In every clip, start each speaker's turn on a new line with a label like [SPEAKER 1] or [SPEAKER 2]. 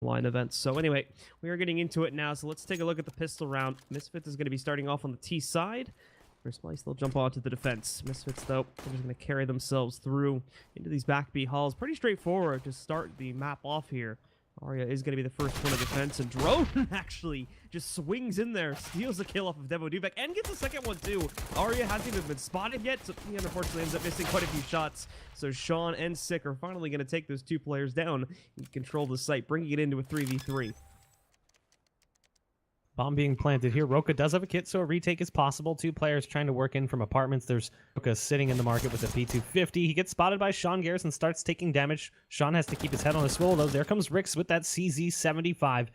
[SPEAKER 1] line events. So anyway, we are getting into it now. So let's take a look at the pistol round. Misfits is going to be starting off on the T side. For Splyce, they'll jump onto the defense. Misfits, though, they're just going to carry themselves through into these back B halls. Pretty straightforward to start the map off here. Arya is going to be the first point of defense, and Drone actually just swings in there, steals a kill off of Devo Duvek, and gets a second one too. Arya hasn't even been spotted yet, so he unfortunately ends up missing quite a few shots. So Sean and Sick are finally going to take those two players down and control the site, bringing it into a 3v3.
[SPEAKER 2] Bomb being planted here. Roka does have a kit, so a retake is possible. Two players trying to work in from apartments. There's Roka sitting in the market with a P250. He gets spotted by Sean Garrison and starts taking damage. Sean has to keep his head on a swivel, though. There comes Rix with that CZ75.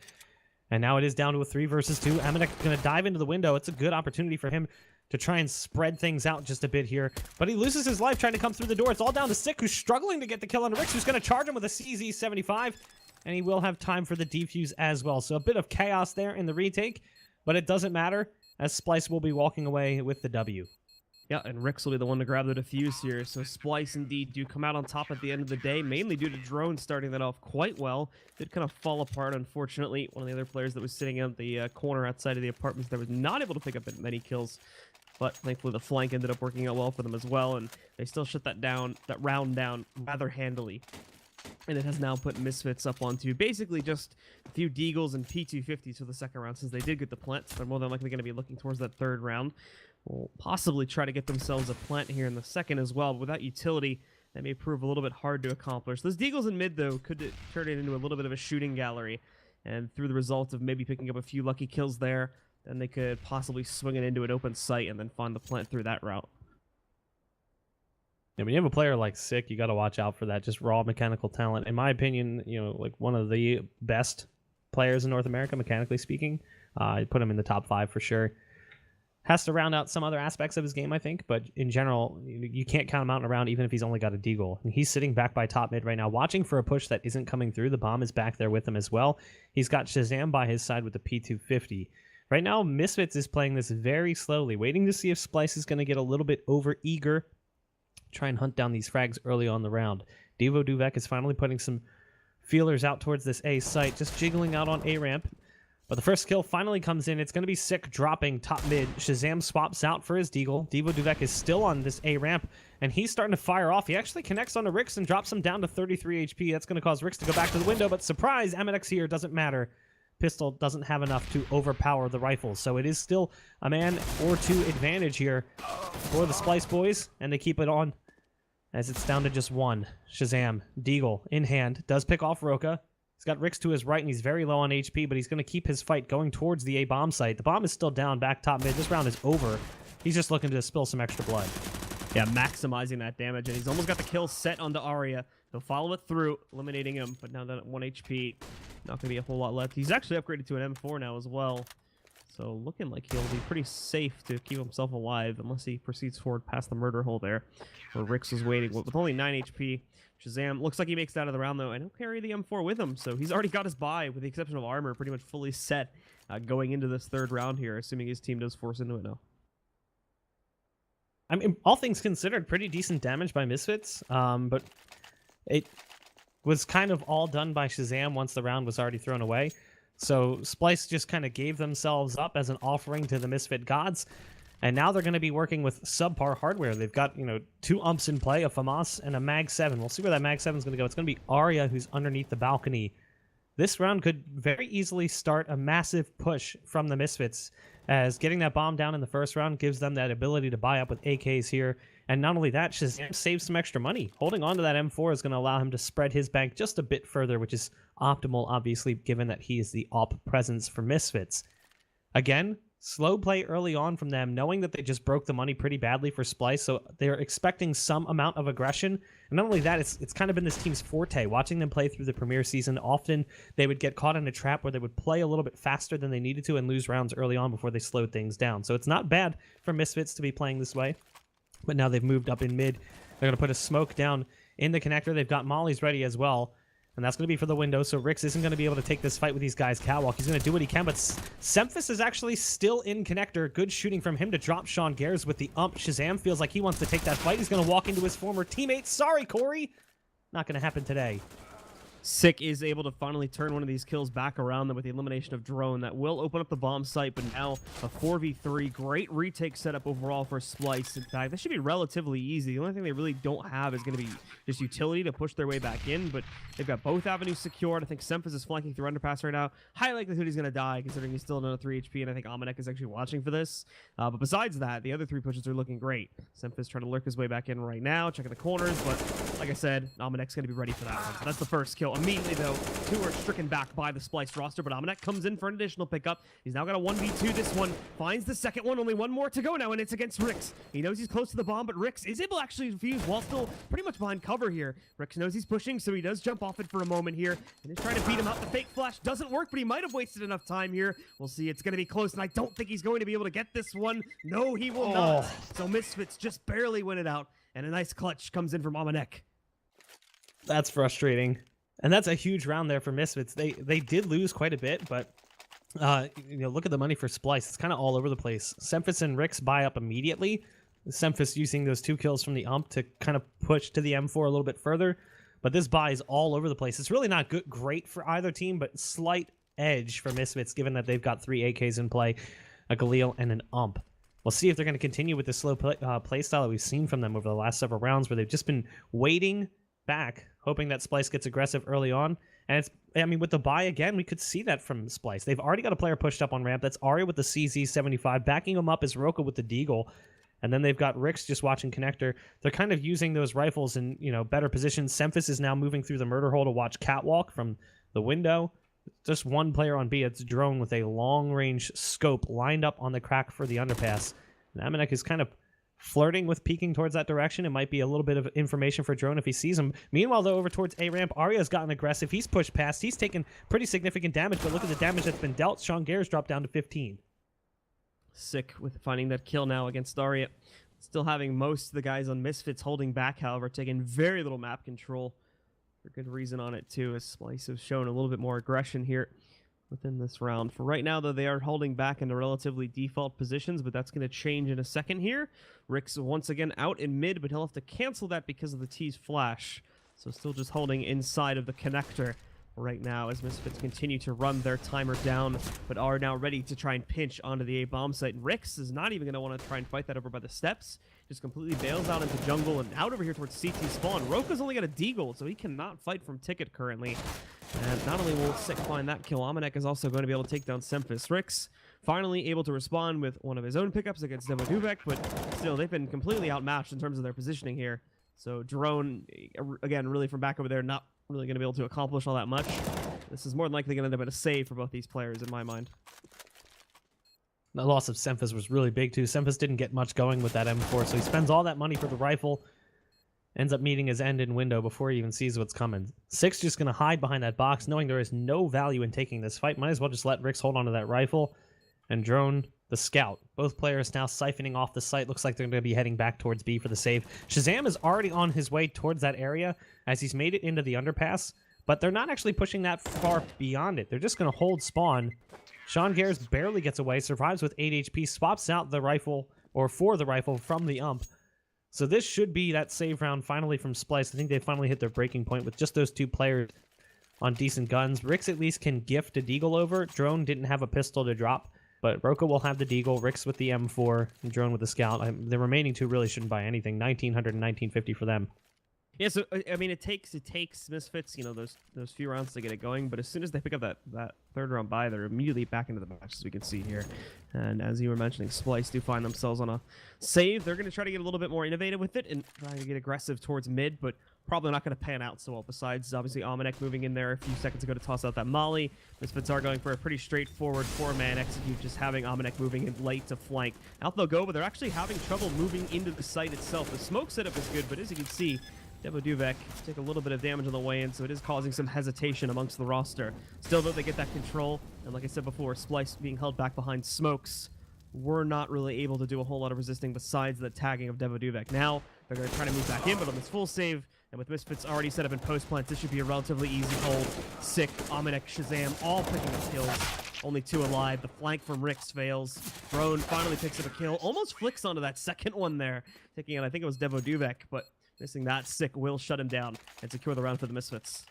[SPEAKER 2] And now it is down to a 3 versus 2. Amanek going to dive into the window. It's a good opportunity for him to try and spread things out just a bit here. But he loses his life trying to come through the door. It's all down to Sick, who's struggling to get the kill on Rix, who's going to charge him with a CZ75. And he will have time for the defuse as well. So a bit of chaos there in the retake. But it doesn't matter, as Splyce will be walking away with the W.
[SPEAKER 1] Yeah, and Rix will be the one to grab the defuse here. So Splyce indeed do come out on top at the end of the day, mainly due to Drone starting that off quite well. Did kind of fall apart, unfortunately. One of the other players that was sitting at the corner outside of the apartments that was not able to pick up many kills. But thankfully the flank ended up working out well for them as well, and they still shut that round down rather handily. And it has now put Misfits up onto basically just a few Deagles and P250s for the second round, since they did get the plant. So they're more than likely going to be looking towards that third round. Will possibly try to get themselves a plant here in the second as well. But without utility, that may prove a little bit hard to accomplish. Those Deagles in mid, though, could turn it into a little bit of a shooting gallery. And through the result of maybe picking up a few lucky kills there, then they could possibly swing it into an open site and then find the plant through that route.
[SPEAKER 2] Yeah, when you have a player like Sick, you got to watch out for that. Just raw mechanical talent. In my opinion, like one of the best players in North America, mechanically speaking. I'd put him in the top 5 for sure. Has to round out some other aspects of his game, I think. But in general, you can't count him out in a round, even if he's only got a Deagle. And he's sitting back by top mid right now, watching for a push that isn't coming through. The bomb is back there with him as well. He's got Shazam by his side with the P250. Right now, Misfits is playing this very slowly, waiting to see if Splyce is going to get a little bit over-eager, try and hunt down these frags early on the round. Devo Duvek is finally putting some feelers out towards this A site, just jiggling out on A ramp. But the first kill finally comes in. It's going to be Sick dropping top mid. Shazam swaps out for his Deagle. Devo Duvek is still on this A ramp, and he's starting to fire off. He actually connects onto Rix and drops him down to 33 HP. That's going to cause Rix to go back to the window, but surprise, Amadex here doesn't matter. Pistol doesn't have enough to overpower the rifle, so it is still a man or two advantage here for the Splyce boys, and they keep it on as it's down to just one. Shazam, Deagle in hand, does pick off Roka. He's got Rix to his right, and he's very low on HP, but he's going to keep his fight going towards the A bomb site. The bomb is still down back top mid. This round is over. He's just looking to spill some extra blood.
[SPEAKER 1] Yeah, maximizing that damage, and he's almost got the kill set onto Arya. He'll follow it through, eliminating him, but now that at 1 HP, not going to be a whole lot left. He's actually upgraded to an M4 now as well. So looking like he'll be pretty safe to keep himself alive unless he proceeds forward past the murder hole there, where Rix was waiting with only 9 HP. Shazam looks like he makes it out of the round, though, and he'll carry the M4 with him. So he's already got his buy, with the exception of armor, pretty much fully set going into this third round here, assuming his team does force into it now.
[SPEAKER 2] I mean, all things considered, pretty decent damage by Misfits, but it was kind of all done by Shazam once the round was already thrown away. So Splyce just kind of gave themselves up as an offering to the Misfit gods, and now they're going to be working with subpar hardware. They've got, 2 umps in play, a FAMAS and a Mag 7. We'll see where that Mag 7 is going to go. It's going to be Arya who's underneath the balcony. This round could very easily start a massive push from the Misfits, as getting that bomb down in the first round gives them that ability to buy up with AKs here. And not only that, Shazam saves some extra money. Holding on to that M4 is going to allow him to spread his bank just a bit further, which is optimal, obviously, given that he is the op presence for Misfits. Again, slow play early on from them, knowing that they just broke the money pretty badly for Splyce, so they're expecting some amount of aggression. And not only that, it's kind of been this team's forte. Watching them play through the Premier season, often they would get caught in a trap where they would play a little bit faster than they needed to and lose rounds early on before they slowed things down. So it's not bad for Misfits to be playing this way. But now they've moved up in mid. They're going to put a smoke down in the connector. They've got mollies ready as well. And that's going to be for the window, so Rix isn't going to be able to take this fight with these guys catwalk. He's going to do what he can, but Semphis is actually still in connector. Good shooting from him to drop Sean Gares with the ump. Shazam feels like he wants to take that fight. He's going to walk into his former teammate. Sorry, Corey. Not going to happen today.
[SPEAKER 1] Sick is able to finally turn one of these kills back around them with the elimination of Drone. That will open up the bomb site, but now a 4v3. Great retake setup overall for Splyce. In fact, this should be relatively easy. The only thing they really don't have is going to be just utility to push their way back in, but they've got both avenues secured. I think Semphis is flanking through underpass right now. High likelihood he's going to die, considering he's still another 3 HP, and I think Amanek is actually watching for this. But besides that, the other 3 pushes are looking great. Semphis trying to lurk his way back in right now, checking the corners, but like I said, Amanek's going to be ready for that one. So that's the first kill. Immediately, though, 2 are stricken back by the Splyce roster, but Amanek comes in for an additional pickup. He's now got a 1v2. This one finds the second one. Only one more to go now, and it's against Rix. He knows he's close to the bomb, but Rix is able to actually defuse while still pretty much behind cover here. Rix knows he's pushing, so he does jump off it for a moment here, and is trying to beat him out. The fake flash doesn't work, but he might have wasted enough time here. We'll see. It's going to be close, and I don't think he's going to be able to get this one. No, he will not. So Misfits just barely win it out, and a nice clutch comes in from Amanek.
[SPEAKER 2] That's frustrating. And that's a huge round there for Misfits. They did lose quite a bit, but look at the money for Splyce. It's kind of all over the place. Semphis and Rix buy up immediately. Semphis using those 2 kills from the ump to kind of push to the M4 a little bit further. But this buy is all over the place. It's really not great for either team, but slight edge for Misfits, given that they've got 3 AKs in play, a Galil, and an ump. We'll see if they're going to continue with the slow play style that we've seen from them over the last several rounds, where they've just been waiting back, hoping that Splyce gets aggressive early on. And with the buy again, we could see that from Splyce. They've already got a player pushed up on ramp. That's Ari with the CZ75. Backing him up is Roka with the Deagle. And then they've got Rix just watching connector. They're kind of using those rifles in, better positions. Semphis is now moving through the murder hole to watch Catwalk from the window. Just one player on B. It's Drone with a long-range scope lined up on the crack for the underpass. And Amanek is kind of flirting with peeking towards that direction. It might be a little bit of information for Drone if he sees him. Meanwhile, though, over towards A ramp, Arya's gotten aggressive. He's pushed past. He's taken pretty significant damage, but look at the damage that's been dealt. Sean Gare's dropped down to 15.
[SPEAKER 1] Sick with finding that kill now against Arya. Still having most of the guys on Misfits holding back, however, taking very little map control. For good reason on it, too, as Splyce has shown a little bit more aggression here within this round. For right now, though, they are holding back into relatively default positions, but that's going to change in a second here. Rix once again out in mid, but he'll have to cancel that because of the T's flash. So still just holding inside of the connector right now as Misfits continue to run their timer down, but are now ready to try and pinch onto the A bomb site. And Rix is not even going to want to try and fight that over by the steps. Just completely bails out into jungle and out over here towards CT spawn. Roka's only got a Deagle, so he cannot fight from Ticket currently. And not only will Sick find that kill, Amanek is also going to be able to take down Semphis. Rix finally able to respond with one of his own pickups against Devo Duvek, but still, they've been completely outmatched in terms of their positioning here. So Drone, again, really from back over there, not really going to be able to accomplish all that much. This is more than likely going to end up in a save for both these players, in my mind.
[SPEAKER 2] The loss of Semphis was really big, too. Semphis didn't get much going with that M4, so he spends all that money for the rifle, ends up meeting his end in window before he even sees what's coming. Sick's just going to hide behind that box, knowing there is no value in taking this fight. Might as well just let Rix hold onto that rifle. And Drone, the scout. Both players now siphoning off the site. Looks like they're going to be heading back towards B for the save. Shazam is already on his way towards that area as he's made it into the underpass, but they're not actually pushing that far beyond it. They're just going to hold spawn. Sean Gares barely gets away, survives with 8 HP, swaps out the rifle, or for the rifle, from the ump. So this should be that save round finally from Splyce. I think they finally hit their breaking point with just those 2 players on decent guns. Rix at least can gift a Deagle over. Drone didn't have a pistol to drop, but Roka will have the Deagle, Rix with the M4, and Drone with the Scout. The remaining 2 really shouldn't buy anything. 1900 and 1950 for them.
[SPEAKER 1] Yeah, so I mean, it takes Misfits, those few rounds to get it going, but as soon as they pick up that third round buy, they're immediately back into the match, as we can see here. And as you were mentioning, Splyce do find themselves on a save. They're going to try to get a little bit more innovative with it and try to get aggressive towards mid, but probably not going to pan out so well. Besides, obviously, Amanek moving in there a few seconds ago to toss out that molly. Misfits are going for a pretty straightforward 4-man execute, just having Amanek moving in late to flank. Out they'll go, but they're actually having trouble moving into the site itself. The smoke setup is good, but as you can see, Devo Duvek take a little bit of damage on the way in, so it is causing some hesitation amongst the roster. Still, though, they get that control, and like I said before, Splyce being held back behind smokes, we're not really able to do a whole lot of resisting besides the tagging of Devo Duvek. Now, they're going to try to move back in, but on this full save, and with Misfits already set up in post plants, this should be a relatively easy hold. Sick, Amanek, Shazam, all picking up kills. Only 2 alive. The flank from Rix fails. Drone finally picks up a kill. Almost flicks onto that second one there, taking out, I think it was Devo Duvek, but missing that. Sick will shut him down and secure the round for the Misfits.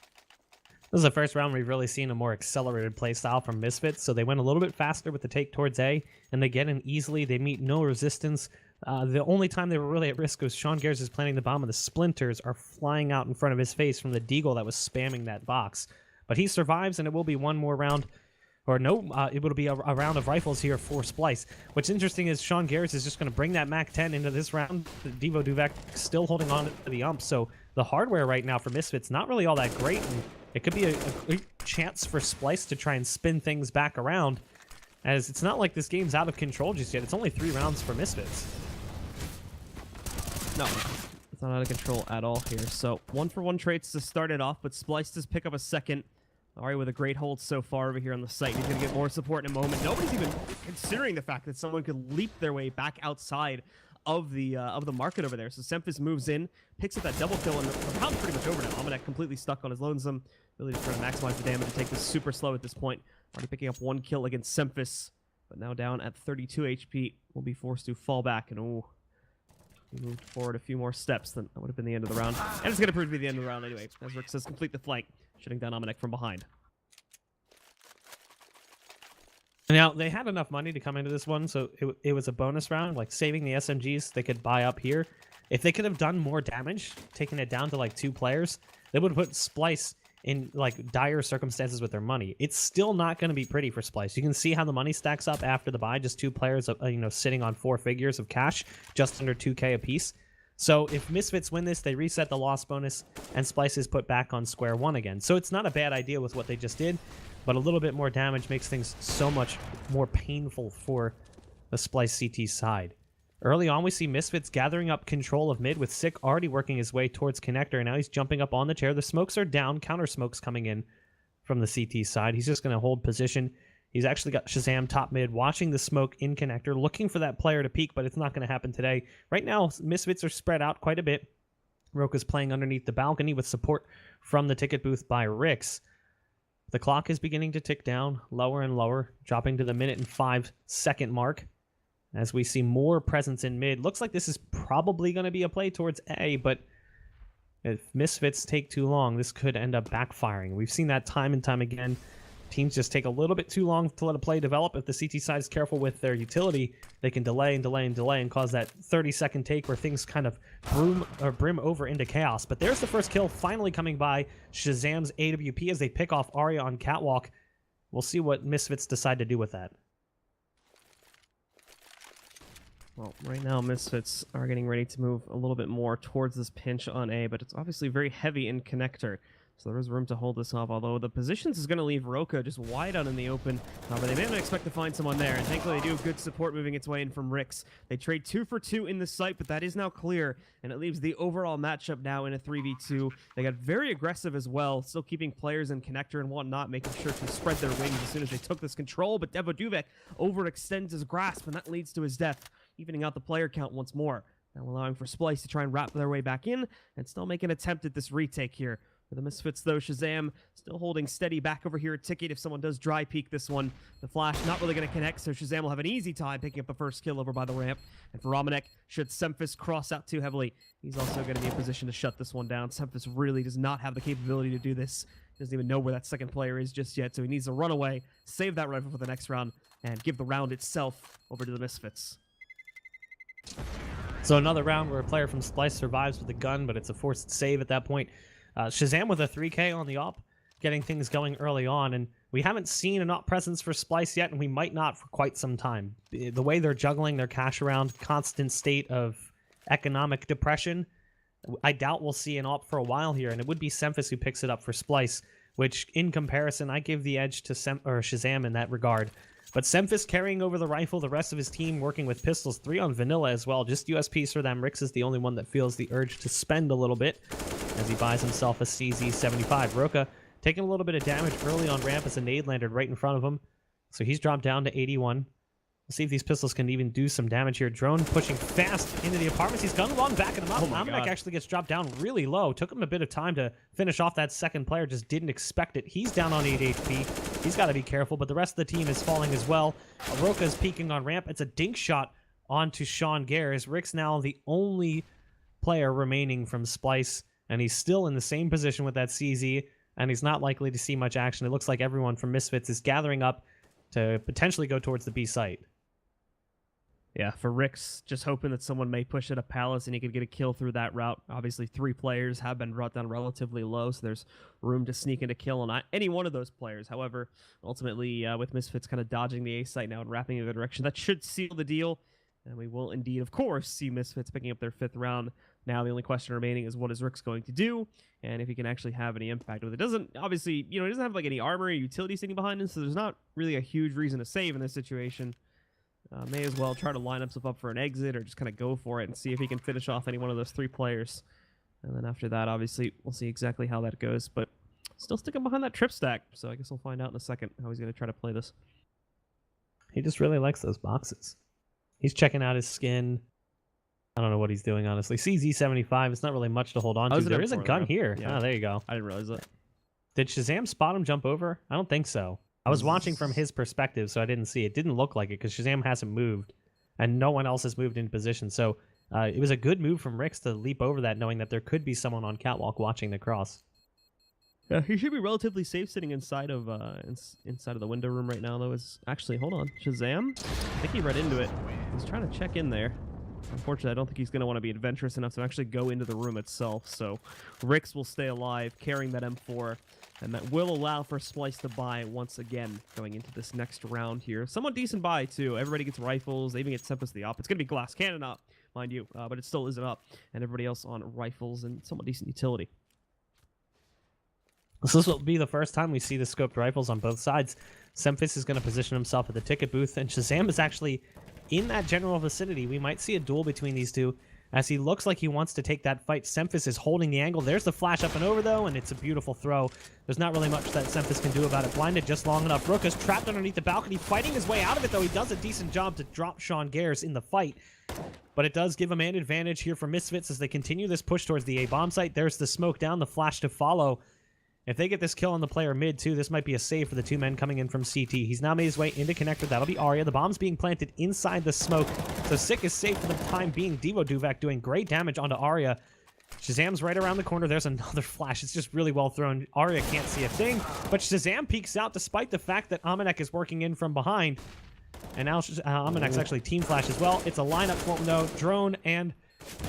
[SPEAKER 2] This is the first round we've really seen a more accelerated play style from Misfits, so they went a little bit faster with the take towards A, and they get in easily. They meet no resistance. The only time they were really at risk was Sean Gares is planting the bomb, and the splinters are flying out in front of his face from the deagle that was spamming that box. But he survives, and it will be one more round. Or no, it will be a round of rifles here for Splyce. What's interesting is Sean Gares is just going to bring that MAC-10 into this round. Devo Duvak still holding on to the ump, so the hardware right now for Misfits not really all that great, and it could be a great chance for Splyce to try and spin things back around, as it's not like this game's out of control just yet. It's only 3 rounds for Misfits.
[SPEAKER 1] No, it's not out of control at all here. So 1-for-1 trades to start it off, but Splyce does pick up a second. Ari with a great hold so far over here on the site. He's going to get more support in a moment. Nobody's even considering the fact that someone could leap their way back outside of the market over there. So Semphis moves in, picks up that double kill, and the round's pretty much over now. Amanek completely stuck on his lonesome. Really just trying to maximize the damage and take this super slow at this point. Already picking up 1 kill against Semphis, but now down at 32 HP. Will be forced to fall back, and oh, he moved forward a few more steps, then that would have been the end of the round. And it's going to prove to be the end of the round anyway, as Rick says, complete the flank, shutting down Amanek from behind.
[SPEAKER 2] Now, they had enough money to come into this one, so it was a bonus round. Like, saving the SMGs they could buy up here. If they could have done more damage, taking it down to, like, 2 players, they would have put Splyce in, like, dire circumstances with their money. It's still not going to be pretty for Splyce. You can see how the money stacks up after the buy. Just 2 players, you know, sitting on 4 figures of cash, just under 2K apiece. So if Misfits win this, they reset the loss bonus, and Splyce is put back on square one again. So it's not a bad idea with what they just did, but a little bit more damage makes things so much more painful for the Splyce CT side. Early on, we see Misfits gathering up control of mid, with Sick already working his way towards connector, and now he's jumping up on the chair. The smokes are down, counter smokes coming in from the CT side. He's just going to hold position. He's actually got Shazam top mid, watching the smoke in connector, looking for that player to peek, but it's not going to happen today. Right now, Misfits are spread out quite a bit. Roka's playing underneath the balcony with support from the ticket booth by Rix. The clock is beginning to tick down, lower and lower, dropping to the 1:05 mark as we see more presence in mid. Looks like this is probably going to be a play towards A, but if Misfits take too long, this could end up backfiring. We've seen that time and time again. Teams just take a little bit too long to let a play develop. If the CT side is careful with their utility, they can delay and delay and delay and cause that 30-second take where things kind of brim over into chaos. But there's the first kill finally coming by Shazam's AWP as they pick off Arya on catwalk. We'll see what Misfits decide to do with that.
[SPEAKER 1] Well, right now, Misfits are getting ready to move a little bit more towards this pinch on A, but it's obviously very heavy in connector. So there is room to hold this off, although the positions is going to leave Roka just wide out in the open. But they may not expect to find someone there, and thankfully they do have good support moving its way in from Rix. They trade 2 for 2 in the site, but that is now clear, and it leaves the overall matchup now in a 3v2. They got very aggressive as well, still keeping players in connector and whatnot, making sure to spread their wings as soon as they took this control. But Devo Duvek overextends his grasp, and that leads to his death, evening out the player count once more. Now allowing for Splyce to try and wrap their way back in, and still make an attempt at this retake here. For the Misfits, though, Shazam still holding steady back over here at Ticket. If someone does dry peek this one, the flash not really going to connect, so Shazam will have an easy time picking up the first kill over by the ramp. And for Ramanek, should Semphis cross out too heavily, he's also going to be in position to shut this one down. Semphis really does not have the capability to do this. He doesn't even know where that second player is just yet, so he needs to run away, save that rifle for the next round, and give the round itself over to the Misfits.
[SPEAKER 2] So another round where a player from Splyce survives with a gun, but it's a forced save at that point. Shazam with a 3K on the op, getting things going early on, and we haven't seen an op presence for Splyce yet, and we might not for quite some time. The way they're juggling their cash around, constant state of economic depression, I doubt we'll see an op for a while here, and it would be Semphis who picks it up for Splyce, which in comparison, I give the edge to Shazam in that regard. But Semphis carrying over the rifle, the rest of his team working with pistols, 3 on vanilla as well. Just USPs for them. Rix is the only one that feels the urge to spend a little bit as he buys himself a CZ75. Roka taking a little bit of damage early on ramp as a nade landed right in front of him. So he's dropped down to 81. We'll see if these pistols can even do some damage here. Drone pushing fast into the apartments. He's gun one, backing him up. Amanek actually gets dropped down really low. Took him a bit of time to finish off that second player. Just didn't expect it. He's down on 8 HP. He's got to be careful, but the rest of the team is falling as well. Roka's peeking on ramp. It's a dink shot onto Sean Gares. Rick's now the only player remaining from Splyce, and he's still in the same position with that CZ. and he's not likely to see much action. It looks like everyone from Misfits is gathering up to potentially go towards the B site.
[SPEAKER 1] Yeah, for Rick's, just hoping that someone may push at a Palace and he could get a kill through that route. Obviously, 3 players have been brought down relatively low, so there's room to sneak into kill on any one of those players. However, ultimately, with Misfits kind of dodging the A site now and wrapping in the direction, that should seal the deal. And we will indeed, of course, see Misfits picking up their 5th round. Now the only question remaining is what is Rick's going to do, and if he can actually have any impact with it. Doesn't, obviously, he doesn't have like any armor or utility sitting behind him, so there's not really a huge reason to save in this situation. May as well try to line himself up for an exit or just kind of go for it and see if he can finish off any one of those 3 players. And then after that, obviously, we'll see exactly how that goes. But still sticking behind that trip stack, so I guess we'll find out in a second how he's going to try to play this.
[SPEAKER 2] He just really likes those boxes. He's checking out his skin. I don't know what he's doing, honestly. CZ75, it's not really much to hold on to. There is a gun here.
[SPEAKER 1] Yeah.
[SPEAKER 2] Oh, there you go.
[SPEAKER 1] I didn't realize that.
[SPEAKER 2] Did Shazam spot him jump over? I don't think so. I was watching from his perspective, so I didn't see it. It didn't look like it because Shazam hasn't moved, and no one else has moved into position. So it was a good move from Rix to leap over that, knowing that there could be someone on catwalk watching the cross.
[SPEAKER 1] Yeah, he should be relatively safe sitting inside of inside of the window room right now, though. Actually, hold on. Shazam? I think he read into it. He's trying to check in there. Unfortunately, I don't think he's going to want to be adventurous enough to actually go into the room itself. So Rix will stay alive, carrying that M4. And that will allow for Splyce to buy once again going into this next round here. Somewhat decent buy, too. Everybody gets rifles. They even get Tempest the op. It's going to be glass cannon up, mind you, but it still isn't up. And everybody else on rifles and somewhat decent utility.
[SPEAKER 2] So this will be the first time we see the scoped rifles on both sides. Semphis is going to position himself at the ticket booth, and Shazam is actually in that general vicinity. We might see a duel between these two, as he looks like he wants to take that fight. Semphis is holding the angle. There's the flash up and over, though, and it's a beautiful throw. There's not really much that Semphis can do about it. Blinded just long enough. Rook is trapped underneath the balcony, fighting his way out of it, though. He does a decent job to drop Sean Gares in the fight. But it does give him an advantage here for Misfits as they continue this push towards the A-bomb site. There's the smoke down, the flash to follow. If they get this kill on the player mid, too, this might be a save for the 2 men coming in from CT. He's now made his way into connector. That'll be Arya. The bomb's being planted inside the smoke. So Sick is safe for the time being. Devo Duvak doing great damage onto Arya. Shazam's right around the corner. There's another flash. It's just really well thrown. Arya can't see a thing. But Shazam peeks out despite the fact that Amanek is working in from behind. And now Amanek's actually team flash as well. It's a lineup. Won't know. Drone and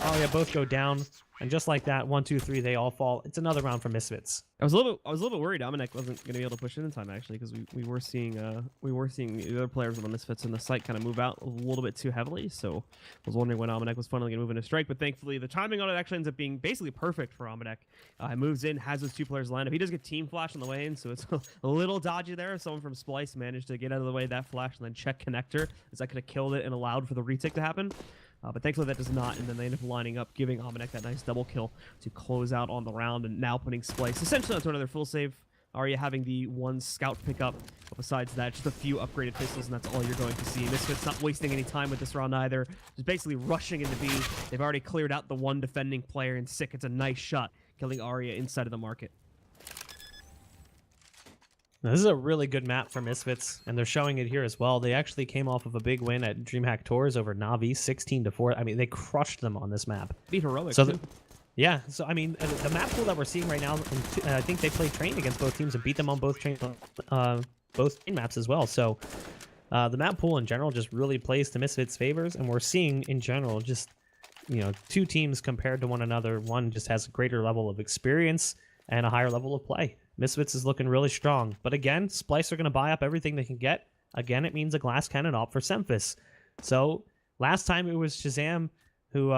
[SPEAKER 2] Arya both go down. And just like that, 1, 2, 3, they all fall. It's another round for Misfits.
[SPEAKER 1] I was a little bit worried Amanek wasn't going to be able to push in time, actually, because we were seeing the other players on the Misfits in the site kind of move out a little bit too heavily. So I was wondering when Amanek was finally going to move in a strike, but thankfully the timing on it actually ends up being basically perfect for Amanek. He moves in, has those 2 players lined up. He does get team flash on the way in, so it's a little dodgy there. Someone from Splyce managed to get out of the way of that flash and then check connector, as that could have killed it and allowed for the retake to happen. But thankfully that does not, and then they end up lining up, giving Amanek that nice double kill to close out on the round, and now putting Splyce essentially onto another full save. Arya having the 1 scout pickup, but besides that, just a few upgraded pistols, and that's all you're going to see. Misfits not wasting any time with this round either, just basically rushing into B. They've already cleared out the 1 defending player, and Sick, it's a nice shot, killing Arya inside of the market.
[SPEAKER 2] Now, this is a really good map for Misfits, and they're showing it here as well. They actually came off of a big win at DreamHack Tours over Na'Vi, 16-4. I mean, they crushed them on this map.
[SPEAKER 1] Be heroic,
[SPEAKER 2] so yeah, so I mean, the map pool that we're seeing right now, I think they played train against both teams and beat them on both train maps as well. So the map pool in general just really plays to Misfits' favors, and we're seeing in general just, 2 teams compared to one another. One just has a greater level of experience and a higher level of play. Misfits is looking really strong. But again, Splyce are going to buy up everything they can get. Again, it means a glass cannon op for Semphis. So last time it was Shazam who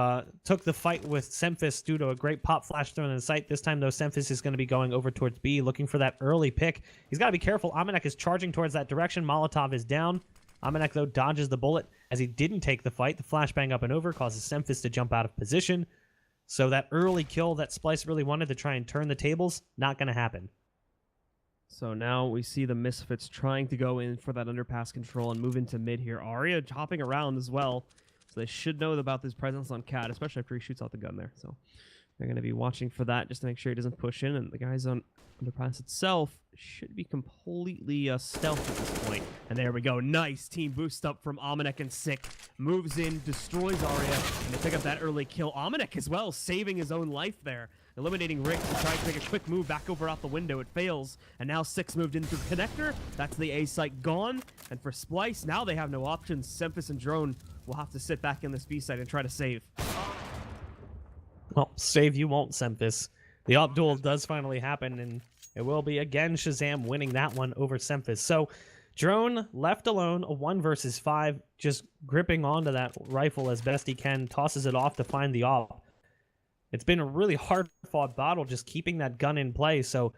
[SPEAKER 2] took the fight with Semphis due to a great pop flash thrown in the site. This time, though, Semphis is going to be going over towards B, looking for that early pick. He's got to be careful. Amanek is charging towards that direction. Molotov is down. Amanek, though, dodges the bullet as he didn't take the fight. The flashbang up and over causes Semphis to jump out of position. So that early kill that Splyce really wanted to try and turn the tables, not going to happen.
[SPEAKER 1] So now we see the Misfits trying to go in for that underpass control and move into mid here. Arya hopping around as well. So they should know about his presence on Cat, especially after he shoots out the gun there. So they're going to be watching for that just to make sure he doesn't push in. And the guys on underpass itself should be completely stealth at this point. And there we go. Nice team boost up from Amanek and Sick. Moves in, destroys Arya, and they pick up that early kill. Amanek as well, saving his own life there. Eliminating Rick to try to make a quick move back over out the window. It fails. And now Six moved in through Connector. That's the A site gone. And for Splyce, now they have no options. Semphis and Drone will have to sit back in this B site and try to save.
[SPEAKER 2] Well, save you won't, Semphis. The op duel does finally happen, and it will be again Shazam winning that one over Semphis. So Drone left alone, a 1 versus 5, just gripping onto that rifle as best he can, tosses it off to find the op. It's been a really hard-fought battle just keeping that gun in play, so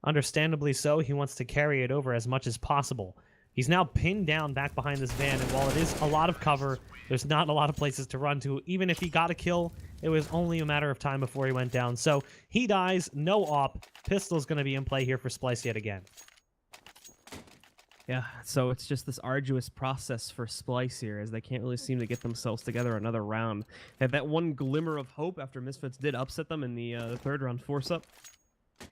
[SPEAKER 2] understandably so, he wants to carry it over as much as possible. He's now pinned down back behind this van, and while it is a lot of cover, there's not a lot of places to run to. Even if he got a kill, it was only a matter of time before he went down. So he dies, no op. Pistol's going to be in play here for Splyce yet again.
[SPEAKER 1] Yeah, so it's just this arduous process for Splyce here, as they can't really seem to get themselves together another round. They had that one glimmer of hope after Misfits did upset them in the third round force-up.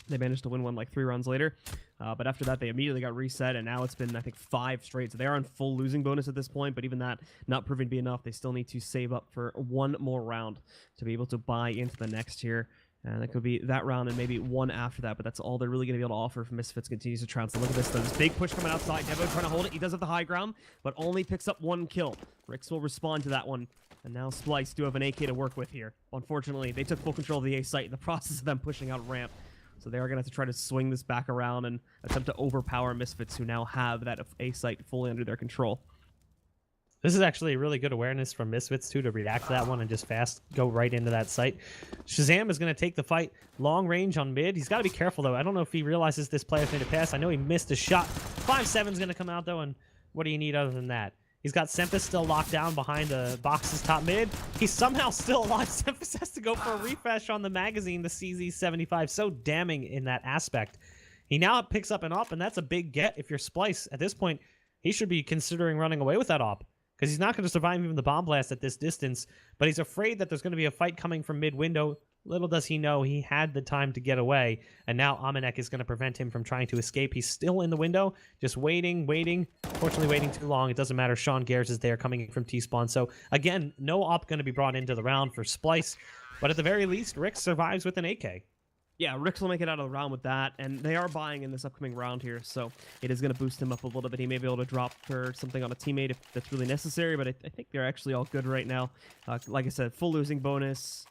[SPEAKER 1] They managed to win one like 3 rounds later. But after that, they immediately got reset, and now it's been, I think, 5 straight. So they are on full losing bonus at this point, but even that not proving to be enough. They still need to save up for 1 more round to be able to buy into the next here. And that could be that round and maybe one after that, but that's all they're really going to be able to offer if Misfits continues to trounce. So look at this, though. This big push coming outside. Devo trying to hold it. He does have the high ground, but only picks up 1 kill. Rix will respond to that one. And now Splyce do have an AK to work with here. Unfortunately, they took full control of the A site in the process of them pushing out ramp. So they are going to have to try to swing this back around and attempt to overpower Misfits, who now have that A site fully under their control.
[SPEAKER 2] This is actually really good awareness from Misfits, too, to react to that one and just fast go right into that site. Shazam is going to take the fight long range on mid. He's got to be careful, though. I don't know if he realizes this player's made a pass. I know he missed a shot. 5-7's going to come out, though, and what do you need other than that? He's got Semphis still locked down behind the boxes top mid. He's somehow still alive. Semphis has to go for a refresh on the magazine, the CZ75. So damning in that aspect. He now picks up an op, and that's a big get if you're Splyce. At this point, he should be considering running away with that op, because he's not going to survive even the bomb blast at this distance, but he's afraid that there's going to be a fight coming from mid-window. Little does he know he had the time to get away, and now Amanek is going to prevent him from trying to escape. He's still in the window, just waiting. Fortunately, waiting too long. It doesn't matter. Sean Gares is there coming in from T-spawn. So, again, no op going to be brought into the round for Splyce, but at the very least, Rick survives with an AK.
[SPEAKER 1] Yeah, Rix will make it out of the round with that, and they are buying in this upcoming round here, so it is going to boost him up a little bit. He may be able to drop for something on a teammate if that's really necessary, but I think they're actually all good right now. Like I said, full losing bonus.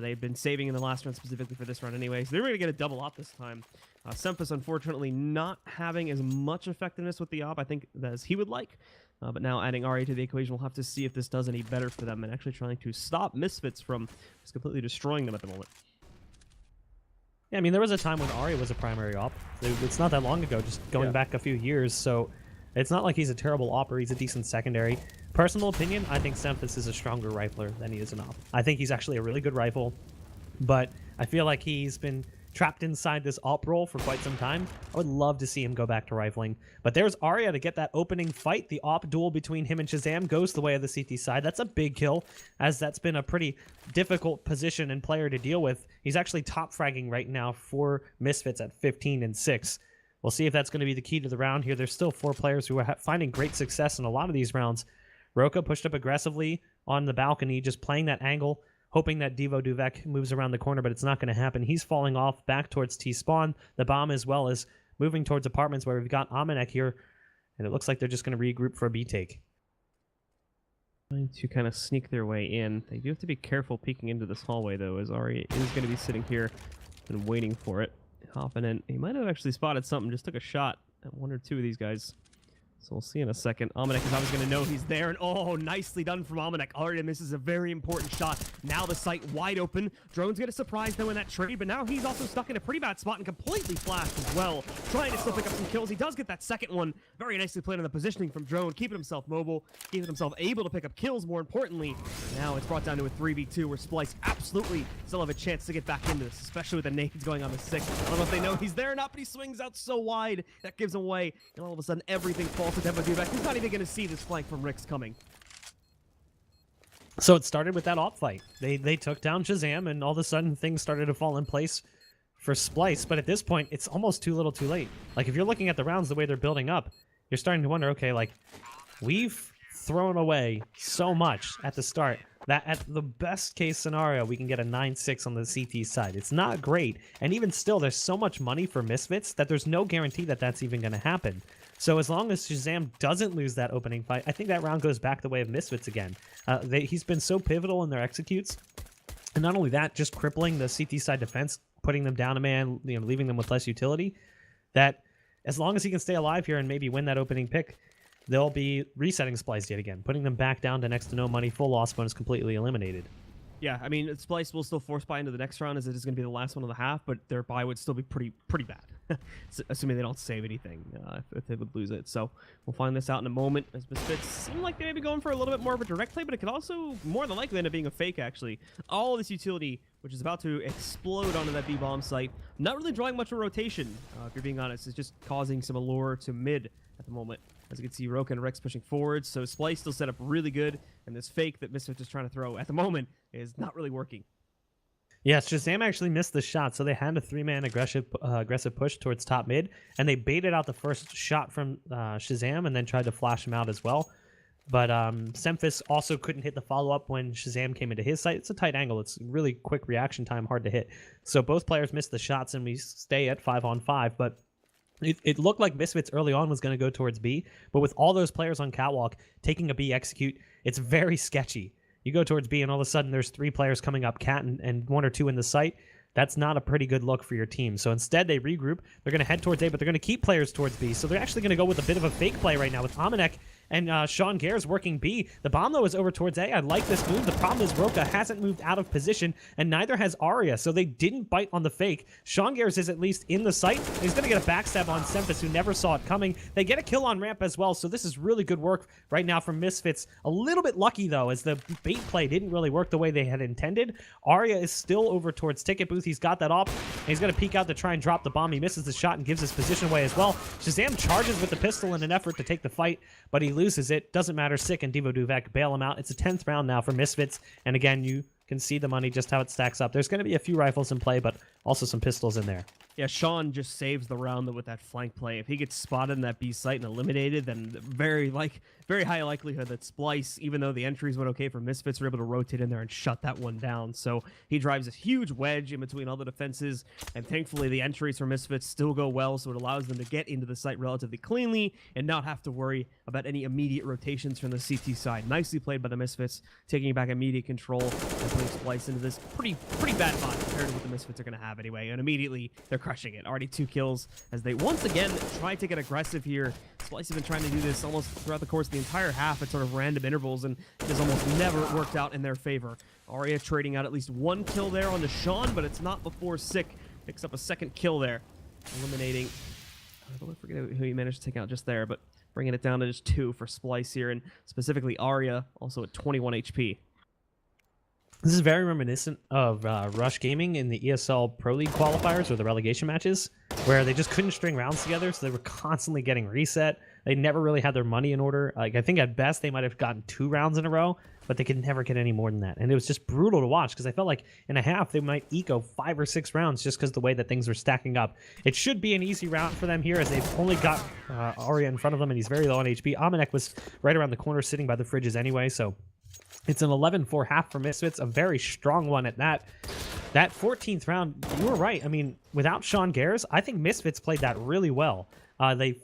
[SPEAKER 1] They've been saving in the last round specifically for this round anyway, so they're going to get a double op this time. Semphis, unfortunately, not having as much effectiveness with the op, I think, as he would like. But now adding Arya to the equation, we'll have to see if this does any better for them and actually trying to stop Misfits from just completely destroying them at the moment.
[SPEAKER 2] Yeah, I mean, there was a time when Arya was a primary op. It's not that long ago, just going back a few years, so it's not like he's a terrible op or he's a decent secondary. Personal opinion, I think Semphis is a stronger rifler than he is an op. I think he's actually a really good rifle, but I feel like he's been trapped inside this op role for quite some time. I would love to see him go back to rifling. But there's Arya to get that opening fight. The op duel between him and Shazam goes the way of the CT side. That's a big kill, as that's been a pretty difficult position and player to deal with. He's actually top fragging right now for Misfits at 15-6. We'll see if that's going to be the key to the round here. There's still 4 players who are finding great success in a lot of these rounds. Roka pushed up aggressively on the balcony, just playing that angle, hoping that Devo Duvek moves around the corner, but it's not going to happen. He's falling off back towards T-spawn. The bomb as well as moving towards apartments where we've got Amanek here, and it looks like they're just going to regroup for a B take.
[SPEAKER 1] Trying to kind of sneak their way in. They do have to be careful peeking into this hallway, though, as Arya is going to be sitting here and waiting for it. Hopping in. He might have actually spotted something, just took a shot at 1 or 2 of these guys. So we'll see in a second. Amanek is obviously going to know he's there, and oh, nicely done from Amanek. Arya misses a very important shot. Now the site wide open. Drone's going to surprise though in that trade, but now he's also stuck in a pretty bad spot and completely flashed as well. Trying to still pick up some kills. He does get that second one. Very nicely played on the positioning from Drone, keeping himself mobile, keeping himself able to pick up kills more importantly. Now it's brought down to a 3v2 where Splyce absolutely still have a chance to get back into this, especially with the nades going on the 6. I don't know if they know he's there or not, but he swings out so wide. That gives him away, and all of a sudden everything falls to Devo Duvek. He's not even going to see this flank from Rix coming.
[SPEAKER 2] So it started with that op fight. They took down Shazam, and all of a sudden things started to fall in place for Splyce, but at this point, it's almost too little too late. Like, if you're looking at the rounds the way they're building up, you're starting to wonder, okay, like, we've thrown away so much at the start that at the best case scenario, we can get a 9-6 on the CT side. It's not great, and even still, there's so much money for Misfits that there's no guarantee that that's even going to happen. So as long as Shazam doesn't lose that opening fight, I think that round goes back the way of Misfits again. He's been so pivotal in their executes, and not only that, just crippling the CT side defense, putting them down a man, leaving them with less utility, that as long as he can stay alive here and maybe win that opening pick, they'll be resetting Splyce yet again, putting them back down to next to no money, full loss bonus completely eliminated.
[SPEAKER 1] Yeah, I mean, Splyce will still force buy into the next round as it is going to be the last one of the half, but their buy would still be pretty bad, assuming they don't save anything if they would lose it. So we'll find this out in a moment, as Misfits seem like they may be going for a little bit more of a direct play, but it could also more than likely end up being a fake, actually. All of this utility, which is about to explode onto that B-bomb site, not really drawing much of a rotation, if you're being honest. It's just causing some allure to mid at the moment. As you can see, Roka and Rex pushing forward, so Splyce still set up really good, and this fake that Misfits is trying to throw at the moment is not really working.
[SPEAKER 2] Yeah, Shazam actually missed the shot, so they had a 3-man aggressive push towards top mid, and they baited out the first shot from Shazam and then tried to flash him out as well. But Semphis also couldn't hit the follow-up when Shazam came into his site. It's a tight angle. It's really quick reaction time, hard to hit. So both players missed the shots, and we stay at 5-on-5, but it looked like Misfits early on was going to go towards B, but with all those players on catwalk taking a B execute, it's very sketchy. You go towards B, and all of a sudden there's 3 players coming up cat and 1 or 2 in the site. That's not a pretty good look for your team. So instead, they regroup. They're going to head towards A, but they're going to keep players towards B. So they're actually going to go with a bit of a fake play right now with Amanek and Sean Gares working B. The bomb, though, is over towards A. I like this move. The problem is Roka hasn't moved out of position, and neither has Arya, so they didn't bite on the fake. Sean Gares is at least in the site. He's going to get a backstab on Semphis, who never saw it coming. They get a kill on ramp as well, so this is really good work right now from Misfits. A little bit lucky, though, as the bait play didn't really work the way they had intended. Arya is still over towards Ticket Booth. He's got that up, and he's going to peek out to try and drop the bomb. He misses the shot and gives his position away as well. Shazam charges with the pistol in an effort to take the fight, but he loses it. Doesn't matter. Sick and Devo Duvek bail him out. It's a 10th round now for Misfits, and again, you can see the money, just how it stacks up. There's going to be a few rifles in play, but also some pistols in there.
[SPEAKER 1] Yeah, Sean just saves the round with that flank play. If he gets spotted in that B site and eliminated, then very high likelihood that Splyce, even though the entries went okay for Misfits, were able to rotate in there and shut that one down. So he drives this huge wedge in between all the defenses, and thankfully the entries for Misfits still go well, so it allows them to get into the site relatively cleanly and not have to worry about any immediate rotations from the CT side. Nicely played by the Misfits, taking back immediate control and putting Splyce into this pretty bad spot compared to what the Misfits are going to have anyway, and immediately they're crushing it. Already 2 kills as they once again try to get aggressive here. Splyce has been trying to do this almost throughout the course of the entire half at sort of random intervals, and it has almost never worked out in their favor. Arya trading out at least 1 kill there on the Sean, but it's not before Sick picks up a 2nd kill there, eliminating, I forget who he managed to take out just there, but bringing it down to just 2 for Splyce here, and specifically Arya also at 21 HP.
[SPEAKER 2] This is very reminiscent of Rush Gaming in the ESL Pro League qualifiers or the relegation matches, where they just couldn't string rounds together, so they were constantly getting reset. They never really had their money in order. Like, I think at best they might have gotten 2 rounds in a row, but they could never get any more than that. And it was just brutal to watch, because I felt like in a half they might eco 5 or 6 rounds just because the way that things were stacking up. It should be an easy round for them here, as they've only got Arya in front of them, and he's very low on HP. Amanek was right around the corner sitting by the fridges anyway, so it's an 11-4 half for Misfits, a very strong one at that. That 14th round, you were right. I mean, without Sean Gares, I think Misfits played that really well. They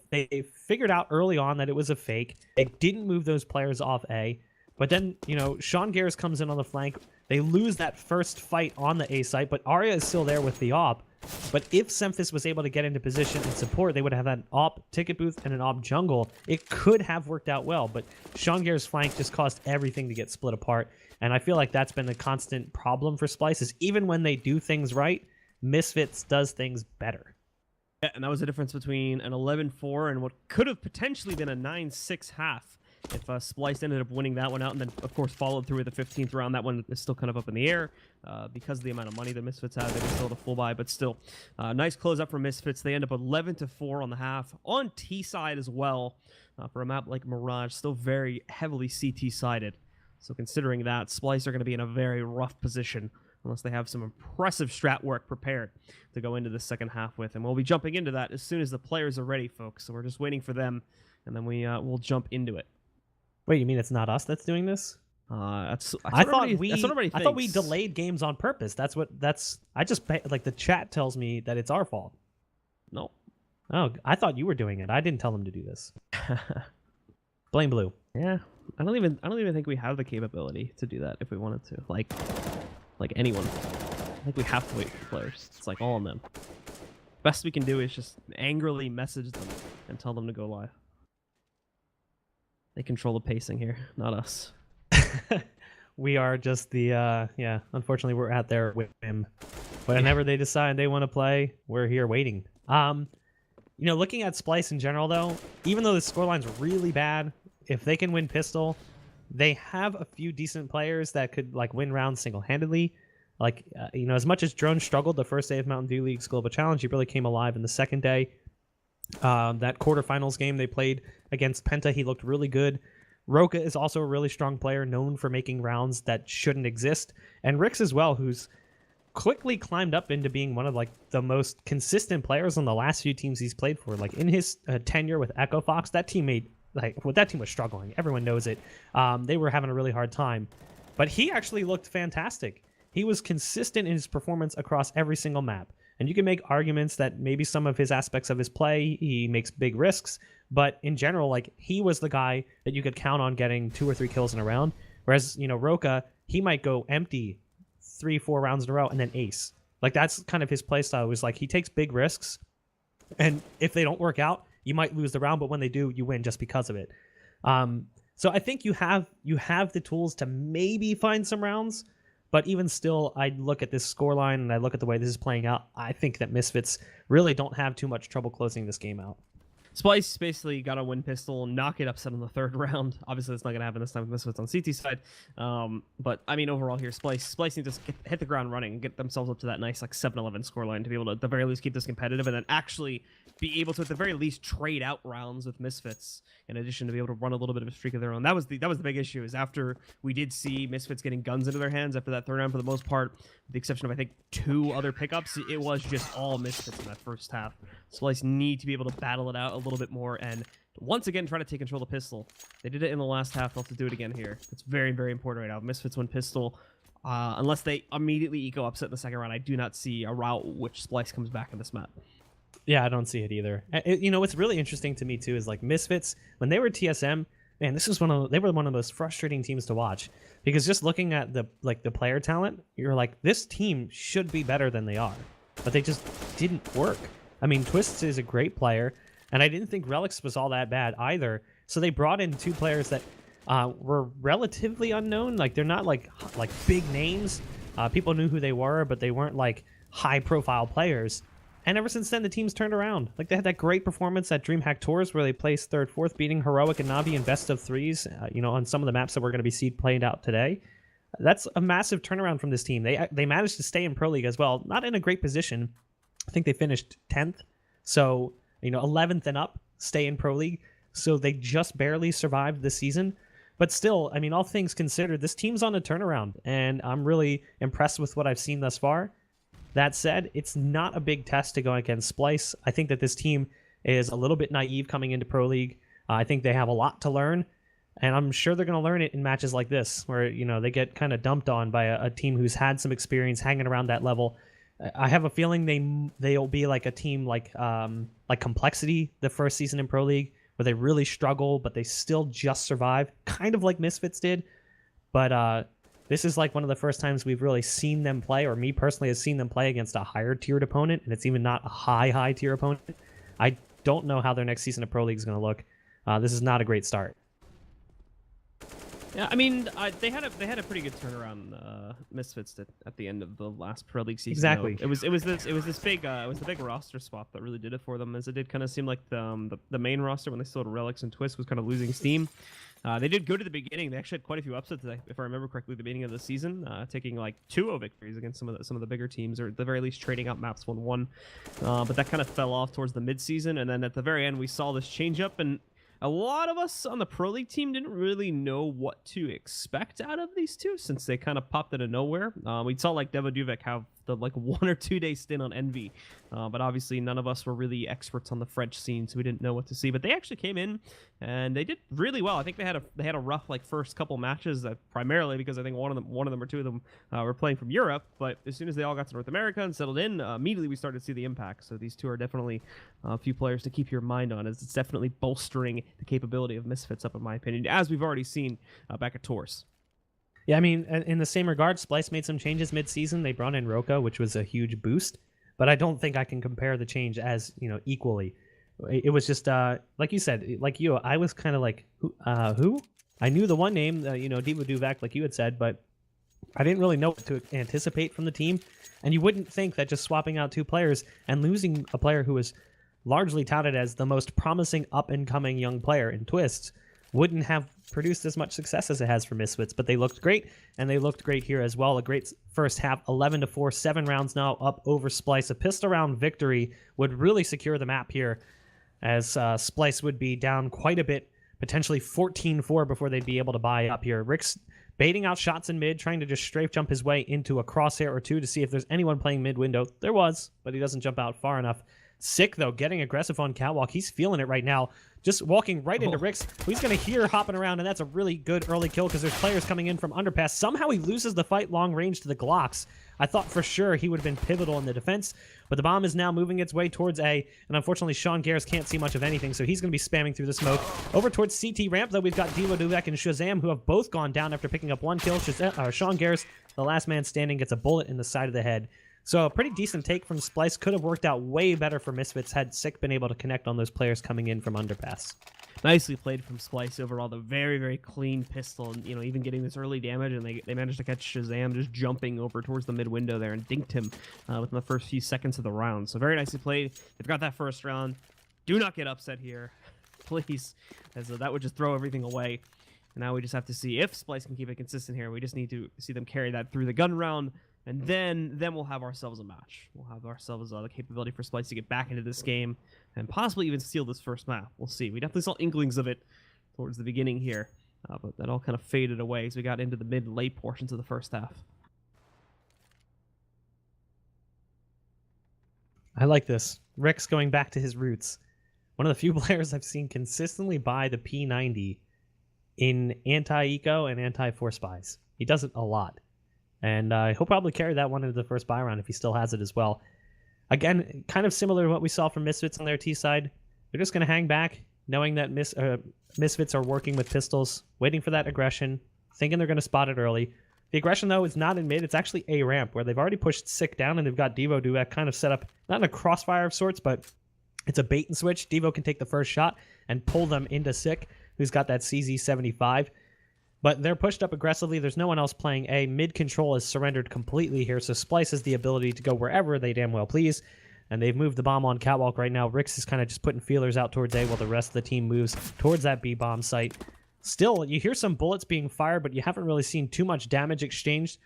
[SPEAKER 2] figured out early on that it was a fake. They didn't move those players off A. But then, Sean Gares comes in on the flank. They lose that first fight on the A site, but Arya is still there with the AWP. But if Semphis was able to get into position and support, they would have had an AWP ticket booth and an AWP jungle. It could have worked out well, but Sean Gares' flank just caused everything to get split apart. And I feel like that's been a constant problem for Splyce, is even when they do things right, Misfits does things better.
[SPEAKER 1] Yeah, and that was the difference between an 11-4 and what could have potentially been a 9-6 half if Splyce ended up winning that one out, and then, of course, followed through with the 15th round. That one is still kind of up in the air because of the amount of money the Misfits have. They can still have a full buy, but still, nice close up for Misfits. They end up 11-4 on the half. On T side as well, for a map like Mirage, still very heavily CT sided. So considering that, Splyce are going to be in a very rough position unless they have some impressive strat work prepared to go into the second half with. And we'll be jumping into that as soon as the players are ready, folks. So we're just waiting for them, and then we'll jump into it.
[SPEAKER 2] Wait, you mean it's not us that's doing this?
[SPEAKER 1] That's what
[SPEAKER 2] I thought we
[SPEAKER 1] thinks.
[SPEAKER 2] delayed games on purpose. I just like the chat tells me that it's our fault.
[SPEAKER 1] No.
[SPEAKER 2] Oh, I thought you were doing it. I didn't tell them to do this. Blame Blue.
[SPEAKER 1] Yeah. I don't even think we have the capability to do that if we wanted to. Like anyone. I think we have to wait for players. It's like all on them. Best we can do is just angrily message them and tell them to go live. They control the pacing here, not us.
[SPEAKER 2] We are just the unfortunately we're at their whim. Whenever they decide they want to play, we're here waiting. Looking at Splyce in general though, even though the scoreline's really bad, if they can win pistol, they have a few decent players that could like win rounds single-handedly. As much as Drone struggled the first day of Mountain Dew League's Global Challenge, he really came alive in the second day. That quarterfinals game they played against Penta, he looked really good. Roka is also a really strong player, known for making rounds that shouldn't exist. And Rix as well, who's quickly climbed up into being one of like the most consistent players on the last few teams he's played for. Like in his tenure with Echo Fox, that team was struggling. Everyone knows it. They were having a really hard time. But he actually looked fantastic. He was consistent in his performance across every single map. And you can make arguments that maybe some of his aspects of his play, he makes big risks. But in general, like he was the guy that you could count on getting 2 or 3 kills in a round. Whereas, Roka, he might go empty 3-4 rounds in a row and then ace. Like that's kind of his play style. It was like he takes big risks. And if they don't work out, you might lose the round. But when they do, you win just because of it. So I think you have the tools to maybe find some rounds. But even still, I look at this scoreline and I look at the way this is playing out. I think that Misfits really don't have too much trouble closing this game out.
[SPEAKER 1] Splyce basically got a win pistol and knock it upset in the third round. Obviously, that's not going to happen this time with Misfits on CT side. But, I mean, overall here, Splyce needs to hit the ground running and get themselves up to that nice, like, 7-11 scoreline to be able to, at the very least, keep this competitive and then actually be able to, at the very least, trade out rounds with Misfits in addition to be able to run a little bit of a streak of their own. That was the big issue, is after we did see Misfits getting guns into their hands after that third round for the most part, with the exception of, I think, 2 other pickups, it was just all Misfits in that first half. Splyce need to be able to battle it out a little bit more and once again try to take control of the pistol. They did it in the last half. They'll have to do it again here. It's very, very important right now. Misfits win pistol. Unless they immediately eco upset in the second round, I do not see a route which Splyce comes back in this map.
[SPEAKER 2] Yeah, I don't see it either. What's really interesting to me too is like Misfits, when they were TSM, man, they were one of the most frustrating teams to watch, because just looking at the player talent, you're like, this team should be better than they are, but they just didn't work. I mean, Twists is a great player, and I didn't think Relics was all that bad either. So they brought in 2 players that were relatively unknown. Like they're not like big names. People knew who they were, but they weren't like high-profile players. And ever since then, the team's turned around. Like they had that great performance at DreamHack Tours where they placed 3rd, 4th, beating Heroic and Navi in best of 3s. On some of the maps that we're going to be played out today. That's a massive turnaround from this team. They managed to stay in Pro League as well. Not in a great position. I think they finished 10th. So 11th and up, stay in Pro League. So they just barely survived the season. But still, I mean, all things considered, this team's on a turnaround. And I'm really impressed with what I've seen thus far. That said, it's not a big test to go against Splyce. I think that this team is a little bit naive coming into Pro League. I think they have a lot to learn. And I'm sure they're going to learn it in matches like this, where, they get kind of dumped on by a team who's had some experience hanging around that level. I have a feeling they'll be like a team like Complexity the first season in Pro League, where they really struggle, but they still just survive, kind of like Misfits did. But this is like one of the first times we've really seen them play, or me personally has seen them play against a higher tiered opponent, and it's even not a high tier opponent. I don't know how their next season of Pro League is going to look. This is not a great start.
[SPEAKER 1] Yeah, I mean, they had a pretty good turnaround. Misfits did at the end of the last Pro League season.
[SPEAKER 2] Exactly.
[SPEAKER 1] It was the big roster swap that really did it for them, as it did kind of seem like the main roster when they still had Relics and Twist was kind of losing steam. They did good at the beginning. They actually had quite a few upsets, if I remember correctly, at the beginning of the season, taking like 2-0 victories against some of the bigger teams, or at the very least trading out maps 1-1. But that kind of fell off towards the mid-season, and then at the very end we saw this change up, and a lot of us on the Pro League team didn't really know what to expect out of these two since they kind of popped out of nowhere. We saw like Devo Duvek have the like 1 or 2 day stint on Envy, but obviously none of us were really experts on the French scene, so we didn't know what to see. But they actually came in and they did really well. I think they had a rough like first couple matches, primarily because I think one of them or two of them were playing from Europe. But as soon as they all got to North America and settled in, immediately we started to see the impact. So these two are definitely a few players to keep your mind on, as it's definitely bolstering the capability of Misfits up, in my opinion, as we've already seen back at Tours.
[SPEAKER 2] Yeah, I mean, in the same regard, Splyce made some changes mid-season. They brought in Roka, which was a huge boost, but I don't think I can compare the change as, equally. It was just, like you said, like you, I was kind of like, who? I knew the one name, Devo Duvak, like you had said, but I didn't really know what to anticipate from the team. And you wouldn't think that just swapping out 2 players and losing a player who was largely touted as the most promising up-and-coming young player in Twists wouldn't have produced as much success as it has for Misfits. But they looked great, and they looked great here as well. A great first half, 11-4, 7 rounds now up over Splyce. A pistol round victory would really secure the map here, as Splyce would be down quite a bit, potentially 14-4 before they'd be able to buy up here. Rick's baiting out shots in mid, trying to just strafe jump his way into a crosshair or two to see if there's anyone playing mid window. There was, but he doesn't jump out far enough. Sick, though, getting aggressive on catwalk. He's feeling it right now. Just walking right into Rick's, who he's going to hear hopping around, and that's a really good early kill because there's players coming in from underpass. Somehow he loses the fight long range to the Glocks. I thought for sure he would have been pivotal in the defense, but the bomb is now moving its way towards A, and unfortunately Sean Gares can't see much of anything, so he's going to be spamming through the smoke. Over towards CT ramp, though, we've got Devo Duvek and Shazam, who have both gone down after picking up 1 kill. Sean Gares, the last man standing, gets a bullet in the side of the head. So a pretty decent take from Splyce. Could have worked out way better for Misfits had Sick been able to connect on those players coming in from underpass.
[SPEAKER 1] Nicely played from Splyce overall. The very, very clean pistol, and even getting this early damage, and they managed to catch Shazam just jumping over towards the mid window there and dinked him within the first few seconds of the round. So very nicely played. They've got that first round. Do not get upset here, please, as that would just throw everything away. And now we just have to see if Splyce can keep it consistent here. We just need to see them carry that through the gun round. And then we'll have ourselves a match. We'll have ourselves the capability for Splyce to get back into this game and possibly even steal this first map. We'll see. We definitely saw inklings of it towards the beginning here, but that all kind of faded away as we got into the mid-late portions of the first half.
[SPEAKER 2] I like this. Rick's going back to his roots. One of the few players I've seen consistently buy the P90 in anti-eco and anti-force buys. He does it a lot. And he'll probably carry that one into the first buy round if he still has it as well. Again, kind of similar to what we saw from Misfits on their T side. They're just going to hang back, knowing that Misfits are working with pistols, waiting for that aggression, thinking they're going to spot it early. The aggression, though, is not in mid. It's actually A ramp, where they've already pushed Sick down, and they've got Devo Duvek kind of set up, not in a crossfire of sorts, but it's a bait and switch. Devo can take the first shot and pull them into Sick, who's got that CZ75. But they're pushed up aggressively. There's no one else playing A. Mid control is surrendered completely here, so Splyce has the ability to go wherever they damn well please. And they've moved the bomb on catwalk right now. Rix is kind of just putting feelers out towards A while the rest of the team moves towards that B bomb site. Still, you hear some bullets being fired, but you haven't really seen too much damage exchanged.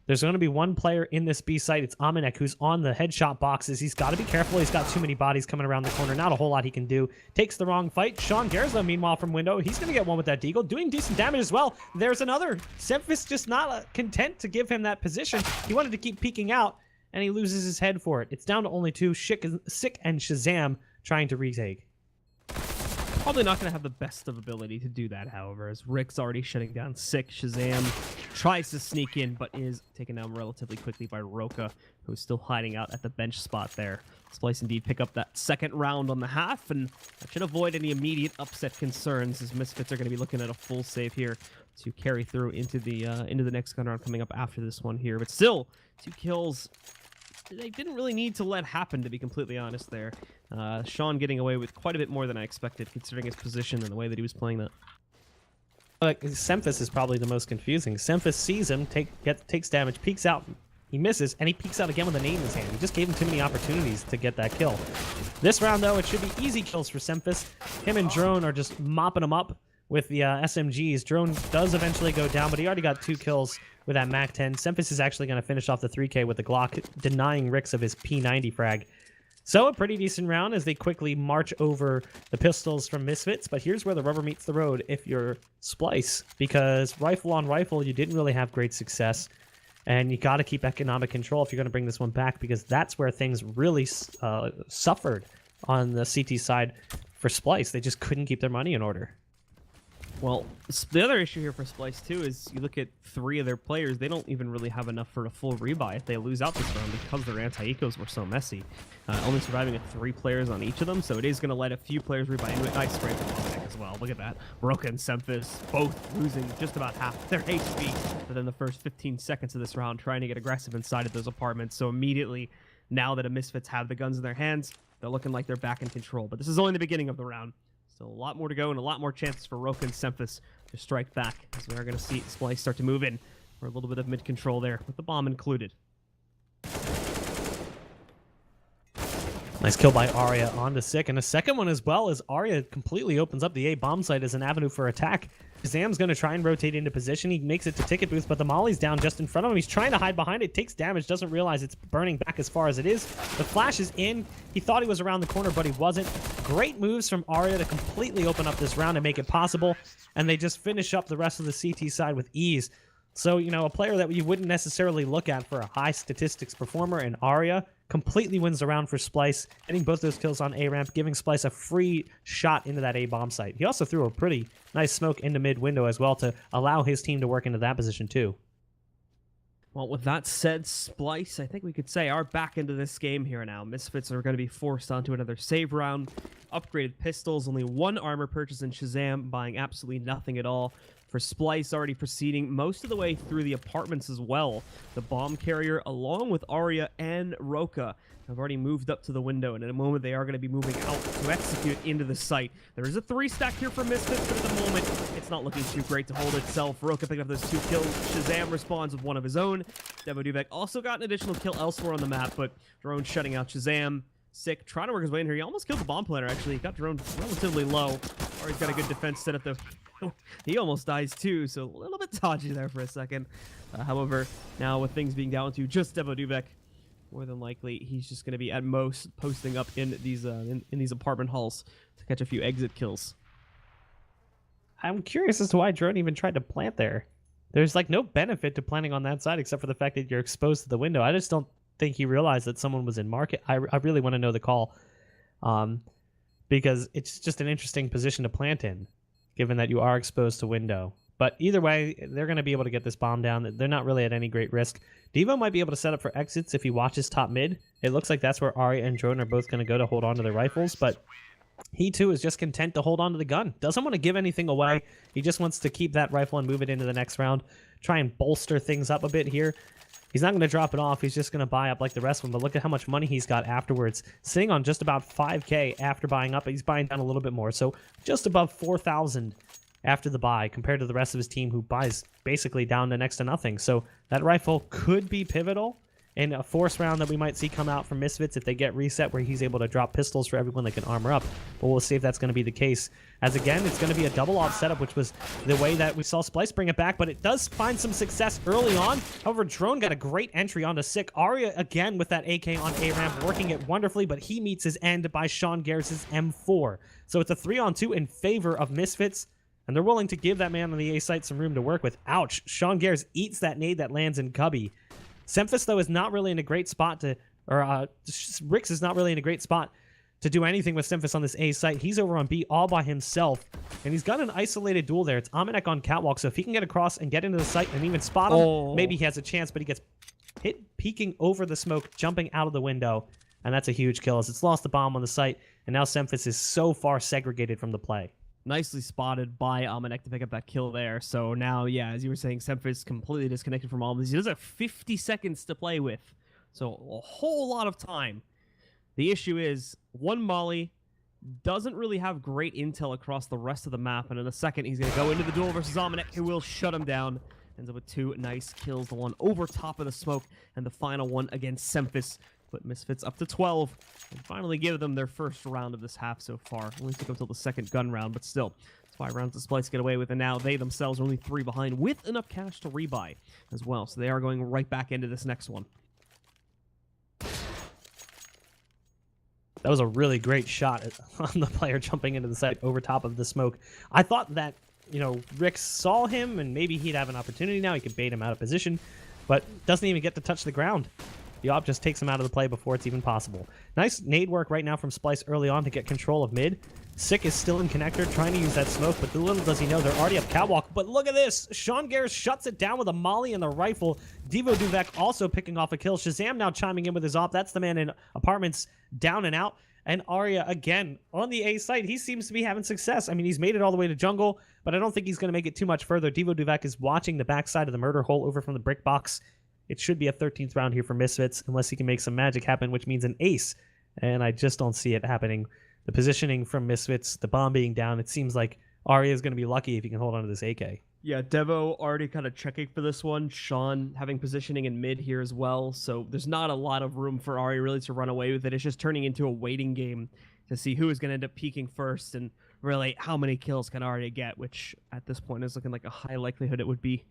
[SPEAKER 2] There's going to be one player in this B site. It's Amanek, who's on the headshot boxes. He's got to be careful. He's got too many bodies coming around the corner. Not a whole lot he can do. Takes the wrong fight. Sean Garza, meanwhile, from window. He's going to get one with that deagle. Doing decent damage as well. There's another. Semphis just not content to give him that position. He wanted to keep peeking out, and he loses his head for it. It's down to only 2. Sick and Shazam trying to retake.
[SPEAKER 1] Probably not going to have the best of ability to do that, however, as Rick's already shutting down Sick. Shazam tries to sneak in, but is taken down relatively quickly by Roka, who's still hiding out at the bench spot there. Splyce indeed pick up that second round on the half, and that should avoid any immediate upset concerns, as Misfits are going to be looking at a full save here to carry through into the next gun round coming up after this one here. But still, 2 kills they didn't really need to let happen, to be completely honest there. Sean getting away with quite a bit more than I expected, considering his position and the way that he was playing that.
[SPEAKER 2] Semphis is probably the most confusing. Semphis sees him, takes damage, peeks out, he misses, and he peeks out again with a nade in his hand. He just gave him too many opportunities to get that kill. This round, though, it should be easy kills for Semphis. Him and Drone are just mopping him up with the SMGs. Drone does eventually go down, but he already got 2 kills with that MAC-10. Semphis is actually going to finish off the 3K with the Glock, denying Rix of his P90 frag. So a pretty decent round as they quickly march over the pistols from Misfits. But here's where the rubber meets the road if you're Splyce, because rifle on rifle, you didn't really have great success. And you got to keep economic control if you're going to bring this one back, because that's where things really suffered on the CT side for Splyce. They just couldn't keep their money in order.
[SPEAKER 1] Well, the other issue here for Splyce, too, is you look at 3 of their players, they don't even really have enough for a full rebuy if they lose out this round because their anti-ecos were so messy. Only surviving with 3 players on each of them, so it is going to let a few players rebuy into it. Nice spray from Omnic as well. Look at that. Roka and Semphis both losing just about half their HP within the first 15 seconds of this round, trying to get aggressive inside of those apartments. So immediately, now that the Misfits have the guns in their hands, they're looking like they're back in control. But this is only the beginning of the round. Still a lot more to go and a lot more chances for Roka and Semphis to strike back, as we are going to see Splyce start to move in for a little bit of mid-control there, with the bomb included.
[SPEAKER 2] Nice kill by Arya onto Sick, and a second one as well, as Arya completely opens up the A bomb site as an avenue for attack. Zam's going to try and rotate into position. He makes it to Ticket Booth, but the Molly's down just in front of him. He's trying to hide behind it, takes damage, doesn't realize it's burning back as far as it is. The flash is in. He thought he was around the corner, but he wasn't. Great moves from Arya to completely open up this round and make it possible, and they just finish up the rest of the CT side with ease. So, you know, a player that you wouldn't necessarily look at for a high statistics performer in Arya completely wins the round for Splyce, getting both those kills on A ramp, giving Splyce a free shot into that A bomb site. He also threw a pretty nice smoke into mid window as well to allow his team to work into that position too.
[SPEAKER 1] Well, with that said, Splyce, I think we could say, are back into this game here now. Misfits are going to be forced onto another save round. Upgraded pistols, only 1 armor purchase in Shazam, buying absolutely nothing at all. For Splyce, already proceeding most of the way through the apartments as well. The bomb carrier, along with Arya and Roka, have already moved up to the window, and in a moment they are going to be moving out to execute into the site. There is a 3-stack here for Misfits, but at the moment, it's not looking too great to hold itself. Roka picking up those 2 kills. Shazam responds with one of his own. Devo also got an additional kill elsewhere on the map, but Drone shutting out Shazam. Sick, trying to work his way in here. He almost killed the bomb planner, actually. He got Drone relatively low. Or he's got a good defense set up, though. He almost dies too, so a little bit dodgy there for a second. However, now with things being down to just Devo, more than likely he's just going to be at most posting up in these apartment halls to catch a few exit kills.
[SPEAKER 2] I'm curious as to why Drone even tried to plant there. There's like no benefit to planting on that side except for the fact that you're exposed to the window. I just don't think he realized that someone was in market. I really want to know the call, because it's just an interesting position to plant in, given that you are exposed to window. But either way, they're going to be able to get this bomb down. They're not really at any great risk. Devo might be able to set up for exits if he watches top mid. It looks like that's where Arya and Drone are both going to go to hold on to their rifles, but he too is just content to hold on to the gun. Doesn't want to give anything away. He just wants to keep that rifle and move it into the next round. Try and bolster things up a bit here. He's not going to drop it off. He's just going to buy up like the rest of them. But look at how much money he's got afterwards. Sitting on just about 5K after buying up. He's buying down a little bit more. So just above 4,000 after the buy compared to the rest of his team who buys basically down to next to nothing. So that rifle could be pivotal in a force round that we might see come out from Misfits if they get reset where he's able to drop pistols for everyone that can armor up. But we'll see if that's going to be the case. As again, it's going to be a double off setup, which was the way that we saw Splyce bring it back, but it does find some success early on. However, Drone got a great entry onto Sick. Arya again with that AK on A-ramp, working it wonderfully, but he meets his end by Sean Garris' M4. So it's a 3-on-2 in favor of Misfits, and they're willing to give that man on the A site some room to work with. Ouch. Sean Garris eats that nade that lands in Cubby. Semphis, though, is not really in a great spot to, Rix is not really in a great spot to do anything with Semphis on this A site. He's over on B all by himself, and he's got an isolated duel there. It's Amanek on Catwalk, so if he can get across and get into the site and even spot him, maybe he has a chance, but he gets hit peeking over the smoke, jumping out of the window, and that's a huge kill as it's lost the bomb on the site, and now Semphis is so far segregated from the play.
[SPEAKER 1] Nicely spotted by Amanek to pick up that kill there. So now, yeah, as you were saying, Semphis completely disconnected from all of this. He does have 50 seconds to play with, so a whole lot of time. The issue is, one Molly doesn't really have great intel across the rest of the map, and in a second, he's going to go into the duel versus Amanek, who will shut him down. Ends up with 2 nice kills, the one over top of the smoke, and the final one against Semphis. Put Misfits up to 12 and finally give them their first round of this half so far. Only took until the second gun round, but still, it's 5 rounds the Splyce get away with, and now they themselves are only 3 behind with enough cash to rebuy as well. So they are going right back into this next one.
[SPEAKER 2] That was a really great shot on the player jumping into the site over top of the smoke. I thought that, you know, Rick saw him and maybe he'd have an opportunity now. He could bait him out of position, but doesn't even get to touch the ground. The op just takes him out of the play before it's even possible. Nice nade work right now from Splyce early on to get control of mid. Sick is still in connector, trying to use that smoke, but little does he know they're already up catwalk. But look at this! Sean Garris shuts it down with a molly and the rifle. Devo Duvek also picking off a kill. Shazam now chiming in with his op. That's the man in apartments down and out. And Arya, again, on the A site, he seems to be having success. I mean, he's made it all the way to jungle, but I don't think he's going to make it too much further. Devo Duvek is watching the backside of the murder hole over from the brick box. It should be a 13th round here for Misfits, unless he can make some magic happen, which means an ace. And I just don't see it happening. The positioning from Misfits, the bomb being down, it seems like Arya is going to be lucky if he can hold on to this AK.
[SPEAKER 1] Yeah, Devo already kind of checking for this one. Sean having positioning in mid here as well. So there's not a lot of room for Arya really to run away with it. It's just turning into a waiting game to see who is going to end up peaking first and really how many kills can Arya get, which at this point is looking like a high likelihood it would be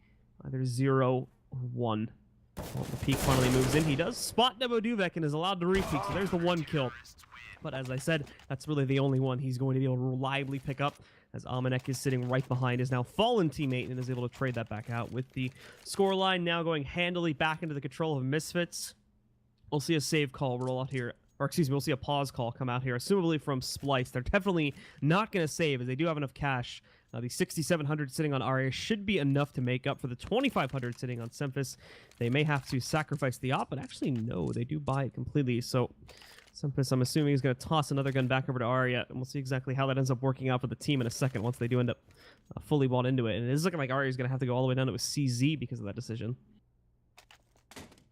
[SPEAKER 1] either 0 or 1. Well, the peak finally moves in. He does spot Devo Duvek and is allowed to re-peak, so there's the 1 kill. But as I said, that's really the only one he's going to be able to reliably pick up, as Amanek is sitting right behind his now fallen teammate and is able to trade that back out, with the scoreline now going handily back into the control of Misfits. We'll see a save call roll out here, or excuse me, we'll see a pause call come out here, assumably from Splyce. They're definitely not going to save, as they do have enough cash. The 6,700 sitting on Arya should be enough to make up for the 2,500 sitting on Semphis. They may have to sacrifice the op, but actually no, they do buy it completely. So Semphis, I'm assuming, is going to toss another gun back over to Arya, and we'll see exactly how that ends up working out for the team in a second once they do end up fully bought into it. And it is looking like Arya is going to have to go all the way down to a CZ because of that decision.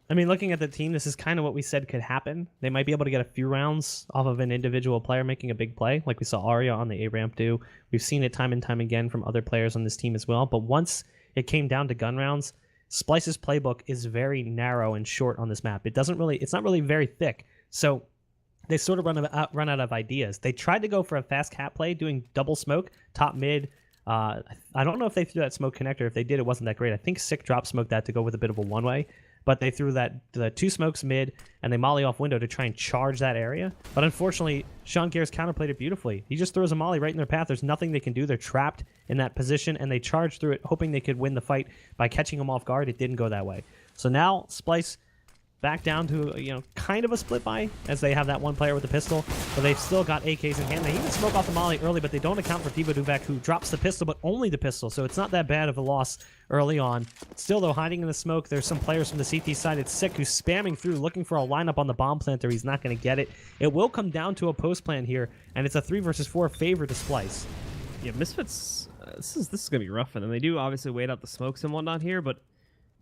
[SPEAKER 2] I mean, looking at the team, this is kind of what we said could happen. They might be able to get a few rounds off of an individual player making a big play, like we saw Arya on the A-ramp do. We've seen it time and time again from other players on this team as well. But once it came down to gun rounds, Splyce's playbook is very narrow and short on this map. It's not really very thick. So they sort of run out of ideas. They tried to go for a fast cat play, doing double smoke, top mid. I don't know if they threw that smoke connector. If they did, it wasn't that great. I think Sick drop smoked that to go with a bit of a one-way. But they threw the 2 smokes mid, and they molly off window to try and charge that area. But unfortunately, Sean Garris counterplayed it beautifully. He just throws a molly right in their path. There's nothing they can do. They're trapped in that position, and they charge through it, hoping they could win the fight by catching them off guard. It didn't go that way. So now Splyce back down to, you know, kind of a split buy, as they have that one player with the pistol, but they've still got AKs in hand. They even smoke off the molly early, but they don't account for Devo Duvek, who drops the pistol, but only the pistol, so it's not that bad of a loss early on. Still, though, hiding in the smoke, there's some players from the CT side. It's Sick, who's spamming through, looking for a lineup on the bomb planter. He's not going to get it. It will come down to a post plan here, and it's a 3 versus 4 favor to Splyce.
[SPEAKER 1] Yeah, Misfits, this is going to be rough, and they do obviously wait out the smokes and whatnot here, but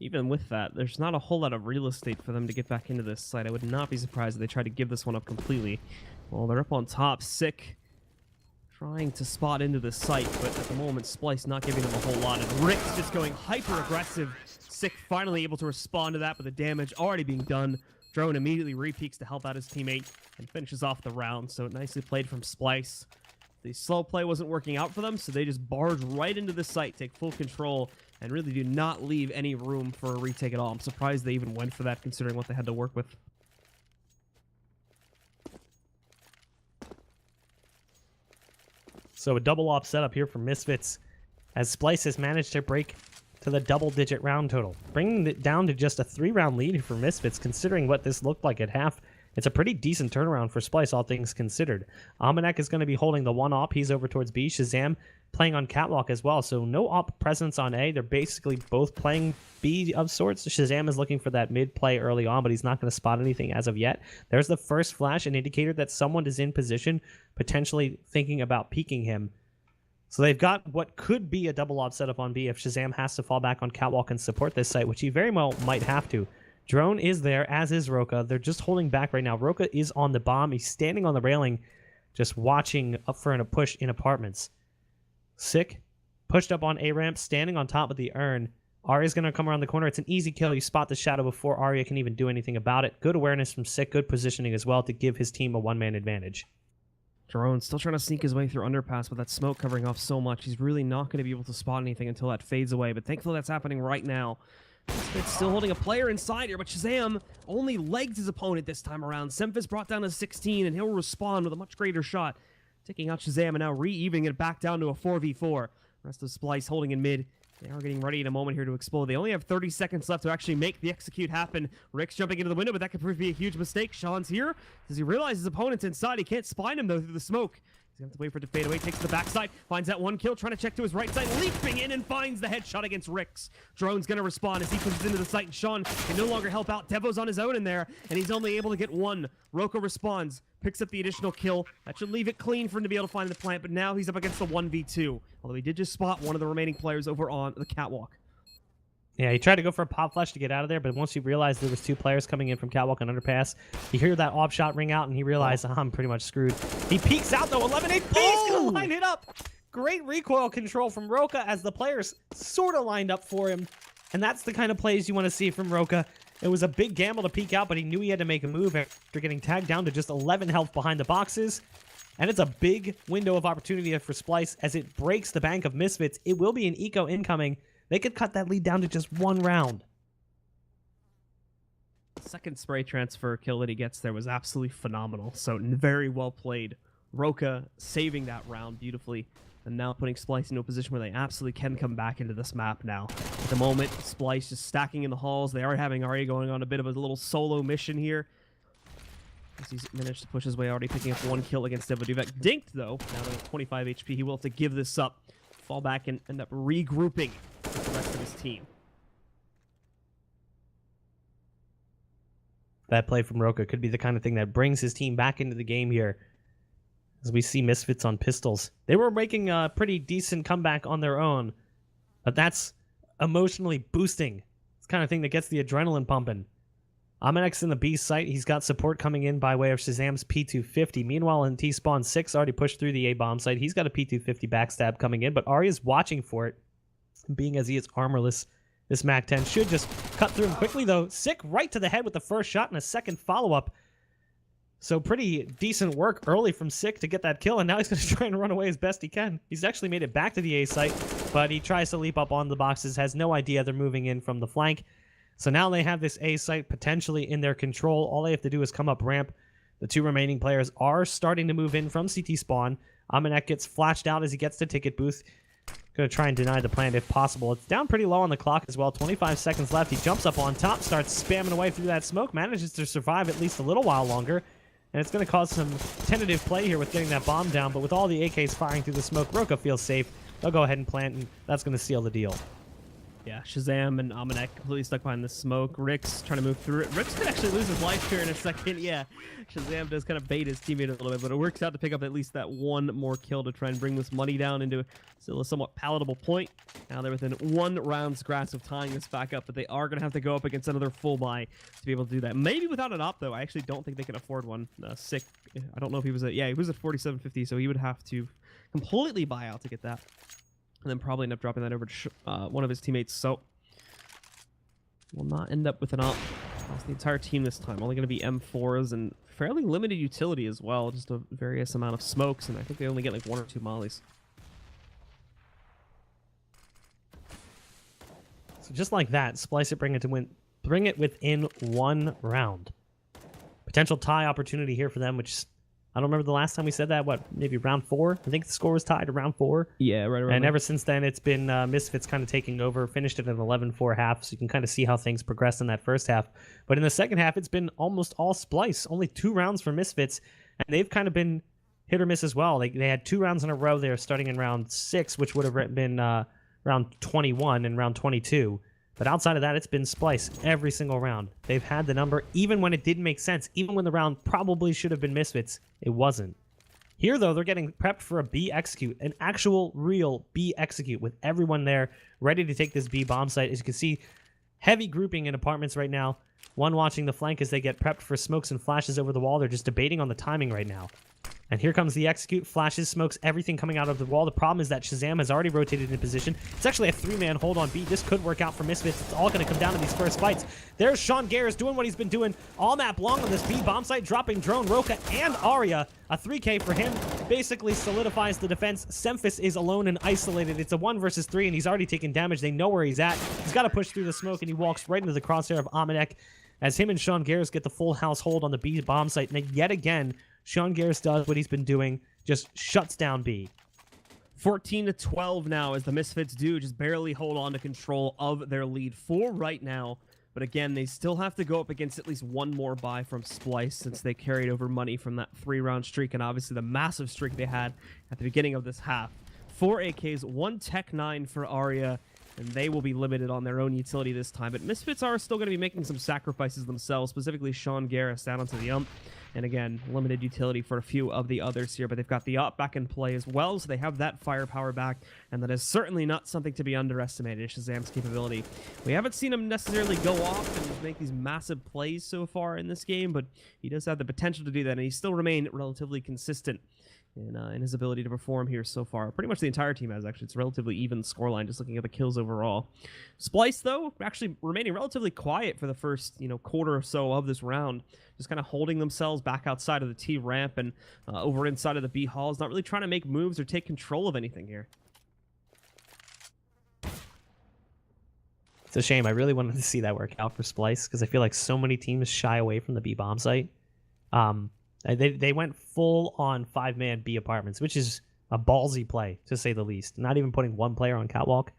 [SPEAKER 1] even with that, there's not a whole lot of real estate for them to get back into this site. I would not be surprised if they try to give this one up completely. Well, they're up on top. Sick trying to spot into the site, but at the moment, Splyce not giving them a whole lot. And Rick's just going hyper-aggressive. Sick finally able to respond to that, but the damage already being done. Drone immediately re-peaks to help out his teammate and finishes off the round. So nicely played from Splyce. The slow play wasn't working out for them, so they just barge right into the site, take full control, and really do not leave any room for a retake at all. I'm surprised they even went for that, considering what they had to work with.
[SPEAKER 2] So a double op setup here for Misfits, as Splyce has managed to break to the double-digit round total, bringing it down to just a 3-round lead for Misfits, considering what this looked like at half. It's a pretty decent turnaround for Splyce, all things considered. Amanek is going to be holding the 1 op. He's over towards B. Shazam playing on catwalk as well, so no op presence on A. They're basically both playing B of sorts. Shazam is looking for that mid play early on, but he's not going to spot anything as of yet. There's the first flash, an indicator that someone is in position, potentially thinking about peeking him. So they've got what could be a double op setup on B if Shazam has to fall back on catwalk and support this site, which he very well might have to. Drone is there, as is Roka. They're just holding back right now. Roka is on the bomb. He's standing on the railing, just watching up for a push in apartments. Sick. Pushed up on A-ramp, standing on top of the urn. Arya's going to come around the corner. It's an easy kill. You spot the shadow before Arya can even do anything about it. Good awareness from Sick. Good positioning as well to give his team a one-man advantage.
[SPEAKER 1] Drone still trying to sneak his way through underpass with that smoke covering off so much. He's really not going to be able to spot anything until that fades away, but thankfully that's happening right now. Misfits still holding a player inside here, but Shazam only legs his opponent this time around. Semphis brought down to 16, and he'll respond with a much greater shot, taking out Shazam and now re-evening it back down to a 4v4. Rest of Splyce holding in mid. They are getting ready in a moment here to explode. They only have 30 seconds left to actually make the execute happen. Rick's jumping into the window, but that could prove to be a huge mistake. Sean's here. Does he realize his opponent's inside? He can't spine him, though, through the smoke. He's going to have to wait for it to fade away. Takes the backside. Finds that one kill. Trying to check to his right side. Leaping in and finds the headshot against Ricks. Drone's going to respond as he pushes into the site. And Sean can no longer help out. Devo's on his own in there, and he's only able to get one. Roka responds. Picks up the additional kill. That should leave it clean for him to be able to find the plant, but now he's up against the 1v2. Although he did just spot one of the remaining players over on the catwalk.
[SPEAKER 2] Yeah, he tried to go for a pop flash to get out of there, but once he realized there was 2 players coming in from catwalk and underpass, he heard that op shot ring out, and he realized, I'm pretty much screwed. He peeks out, though. 11 HP. He's going to line it up. Great recoil control from Roka as the players sort of lined up for him, and that's the kind of plays you want to see from Roka. It was a big gamble to peek out, but he knew he had to make a move after getting tagged down to just 11 health behind the boxes. And it's a big window of opportunity for Splyce as it breaks the bank of Misfits. It will be an eco incoming. They could cut that lead down to just 1 round.
[SPEAKER 1] The second spray transfer kill that he gets there was absolutely phenomenal. So very well played. Roka saving that round beautifully. And now putting Splyce into a position where they absolutely can come back into this map now. At the moment, Splyce just stacking in the halls. They are having Arya going on a bit of a little solo mission here. As he's managed to push his way, already picking up 1 kill against Devo Duvek. Dinked, though, now that at 25 HP, he will have to give this up. Fall back and end up regrouping with the rest of his team.
[SPEAKER 2] That play from Roka could be the kind of thing that brings his team back into the game here. As we see Misfits on pistols. They were making a pretty decent comeback on their own, but that's emotionally boosting. It's the kind of thing that gets the adrenaline pumping. Aminek's in the B site. He's got support coming in by way of Shazam's P250. Meanwhile, in T-Spawn 6 already pushed through the A-bomb site. He's got a P250 backstab coming in, but Arya's watching for it. Being as he is armorless, this MAC-10 should just cut through him quickly, though. Sick right to the head with the first shot and a second follow-up. So pretty decent work early from Sick to get that kill, and now he's going to try and run away as best he can. He's actually made it back to the A site, but he tries to leap up on the boxes, has no idea they're moving in from the flank. So now they have this A site potentially in their control. All they have to do is come up ramp. The 2 remaining players are starting to move in from CT spawn. Aminek gets flashed out as he gets to ticket booth. Going to try and deny the plant if possible. It's down pretty low on the clock as well. 25 seconds left. He jumps up on top, starts spamming away through that smoke, manages to survive at least a little while longer. And it's going to cause some tentative play here with getting that bomb down. But with all the AKs firing through the smoke, Roka feels safe. They'll go ahead and plant, and that's going to seal the deal.
[SPEAKER 1] Yeah, Shazam and Aminek completely stuck behind the smoke. Rick's trying to move through it. Rick's could actually lose his life here in a second. Yeah, Shazam does kind of bait his teammate a little bit, but it works out to pick up at least that 1 more kill to try and bring this money down into still a somewhat palatable point. Now they're within 1 round's grasp of tying this back up, but they are going to have to go up against another full buy to be able to do that. Maybe without an op, though. I actually don't think they can afford one. Sick. I don't know if he was at, yeah, he was at 4750, so he would have to completely buy out to get that. And then probably end up dropping that over to one of his teammates. So will not end up with an op. That's the entire team this time. Only going to be M4s and fairly limited utility as well. Just a various amount of smokes, and I think they only get like 1 or 2 mollies.
[SPEAKER 2] So just like that, Splyce it, bring it within 1 round. Potential tie opportunity here for them, which I don't remember the last time we said that. What, maybe round 4? I think the score was tied around 4.
[SPEAKER 1] Yeah, right around.
[SPEAKER 2] And ever since then, it's been Misfits kind of taking over. Finished it at an 11-4 half, so you can kind of see how things progressed in that first half. But in the second half, it's been almost all Splyce. Only 2 rounds for Misfits, and they've kind of been hit or miss as well. They had 2 rounds in a row there, starting in round 6, which would have been round 21 and round 22. But outside of that, it's been Splyce every single round. They've had the number, even when it didn't make sense. Even when the round probably should have been Misfits, it wasn't. Here, though, they're getting prepped for a B execute, an actual, real B execute, with everyone there ready to take this B bomb site. As you can see, heavy grouping in apartments right now. One watching the flank as they get prepped for smokes and flashes over the wall. They're just debating on the timing right now. And here comes the execute, flashes, smokes, everything coming out of the wall. The problem is that Shazam has already rotated in position. It's actually a 3-man hold on B. This could work out for Misfits. It's all going to come down to these first fights. There's Sean Gares doing what he's been doing all map long on this B bomb site, dropping drone, Roka, and Arya. A 3K for him. basically solidifies the defense. Semphis is alone and isolated. It's a 1 versus 3, and he's already taken damage. They know where he's at. He's got to push through the smoke, and he walks right into the crosshair of Amanek as him and Sean Garris get the full house hold on the B bomb site. And then yet again, Sean Garris does what he's been doing, just shuts down B.
[SPEAKER 1] 14-12 now as the Misfits do just barely hold on to control of their lead for right now. But again, they still have to go up against at least one more buy from Splyce since they carried over money from that 3-round streak and obviously the massive streak they had at the beginning of this half. 4 AKs, 1 Tech 9 for Arya, and they will be limited on their own utility this time. But Misfits are still going to be making some sacrifices themselves, specifically Sean Garris down onto the ump. And again, limited utility for a few of the others here, but they've got the op back in play as well, so they have that firepower back, and that is certainly not something to be underestimated, Shazam's capability. We haven't seen him necessarily go off and make these massive plays so far in this game, but he does have the potential to do that, and he's still remained relatively consistent in his ability to perform here so far. Pretty much the entire team has, actually. It's a relatively even scoreline, just looking at the kills overall. Splyce, though, actually remaining relatively quiet for the first, quarter or so of this round. Just kind of holding themselves back outside of the T ramp and over inside of the B halls, not really trying to make moves or take control of anything here.
[SPEAKER 2] It's a shame. I really wanted to see that work out for Splyce because I feel like so many teams shy away from the B bomb site. They went full on 5-man B apartments, which is a ballsy play to say the least. Not even putting one player on catwalk.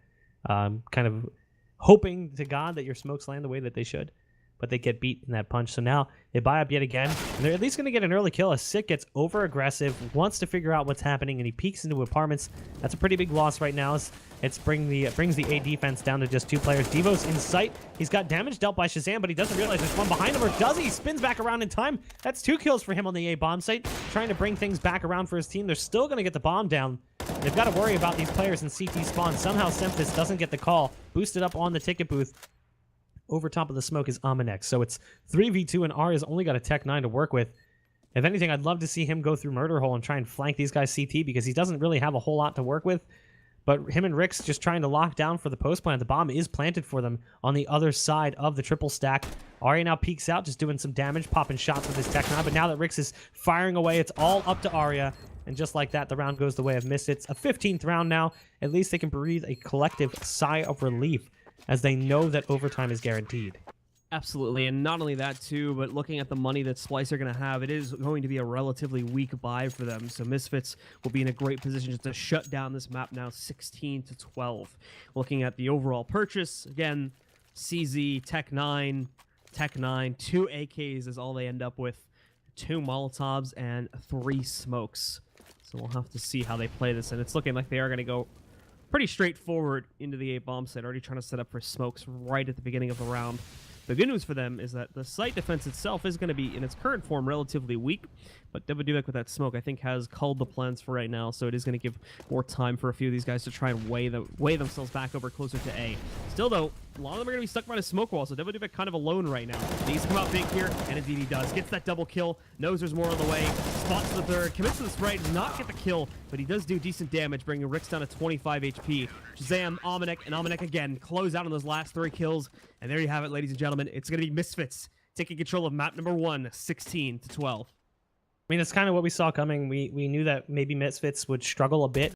[SPEAKER 2] Kind of hoping to God that your smokes land the way that they should. But they get beat in that punch. So now they buy up yet again. And they're at least going to get an early kill. As Sick gets over-aggressive, wants to figure out what's happening, and he peeks into apartments. That's a pretty big loss right now. It brings the A defense down to just 2 players. Devo's in sight. He's got damage dealt by Shazam, but he doesn't realize there's one behind him, or does he? He spins back around in time. That's 2 kills for him on the A bomb site. Trying to bring things back around for his team. They're still going to get the bomb down. They've got to worry about these players in CT spawn. Somehow Semphis doesn't get the call. Boosted up on the ticket booth. Over top of the smoke is Amanek. So it's 3v2, and Arya's only got a Tech 9 to work with. If anything, I'd love to see him go through Murder Hole and try and flank these guys CT because he doesn't really have a whole lot to work with. But him and Rick's just trying to lock down for the post plant. The bomb is planted for them on the other side of the triple stack. Arya now peeks out, just doing some damage, popping shots with his Tech 9. But now that Rick's is firing away, it's all up to Arya. And just like that, the round goes the way of Misfits. A 15th round now. At least they can breathe a collective sigh of relief, as they know that overtime is guaranteed.
[SPEAKER 1] Absolutely, and not only that too, but looking at the money that Splyce are going to have, it is going to be a relatively weak buy for them. So Misfits will be in a great position just to shut down this map now, 16-12. Looking at the overall purchase, again, CZ, Tech 9, 2 AKs is all they end up with, 2 Molotovs, and 3 smokes. So we'll have to see how they play this, and it's looking like they are going to go pretty straightforward into the A bomb site, already trying to set up for smokes right at the beginning of the round. The good news for them is that the site defense itself is going to be, in its current form, relatively weak, but Devaduvek with that smoke, I think, has culled the plans for right now, so it is going to give more time for a few of these guys to try and weigh themselves back over closer to A. Still, though, a lot of them are going to be stuck behind a smoke wall, so Devaduvek kind of alone right now. He needs to come out big here, and indeed he does. Gets that double kill, knows there's more on the way, spots the third, commits to the spray, does not get the kill, but he does do decent damage, bringing Rix down to 25 HP. Shazam, Amanek, and Amanek again close out on those last 3 kills, and there you have it, ladies and gentlemen. It's going to be Misfits taking control of map number 1, 16-12.
[SPEAKER 2] I mean, it's kind of what we saw coming. We knew that maybe Misfits would struggle a bit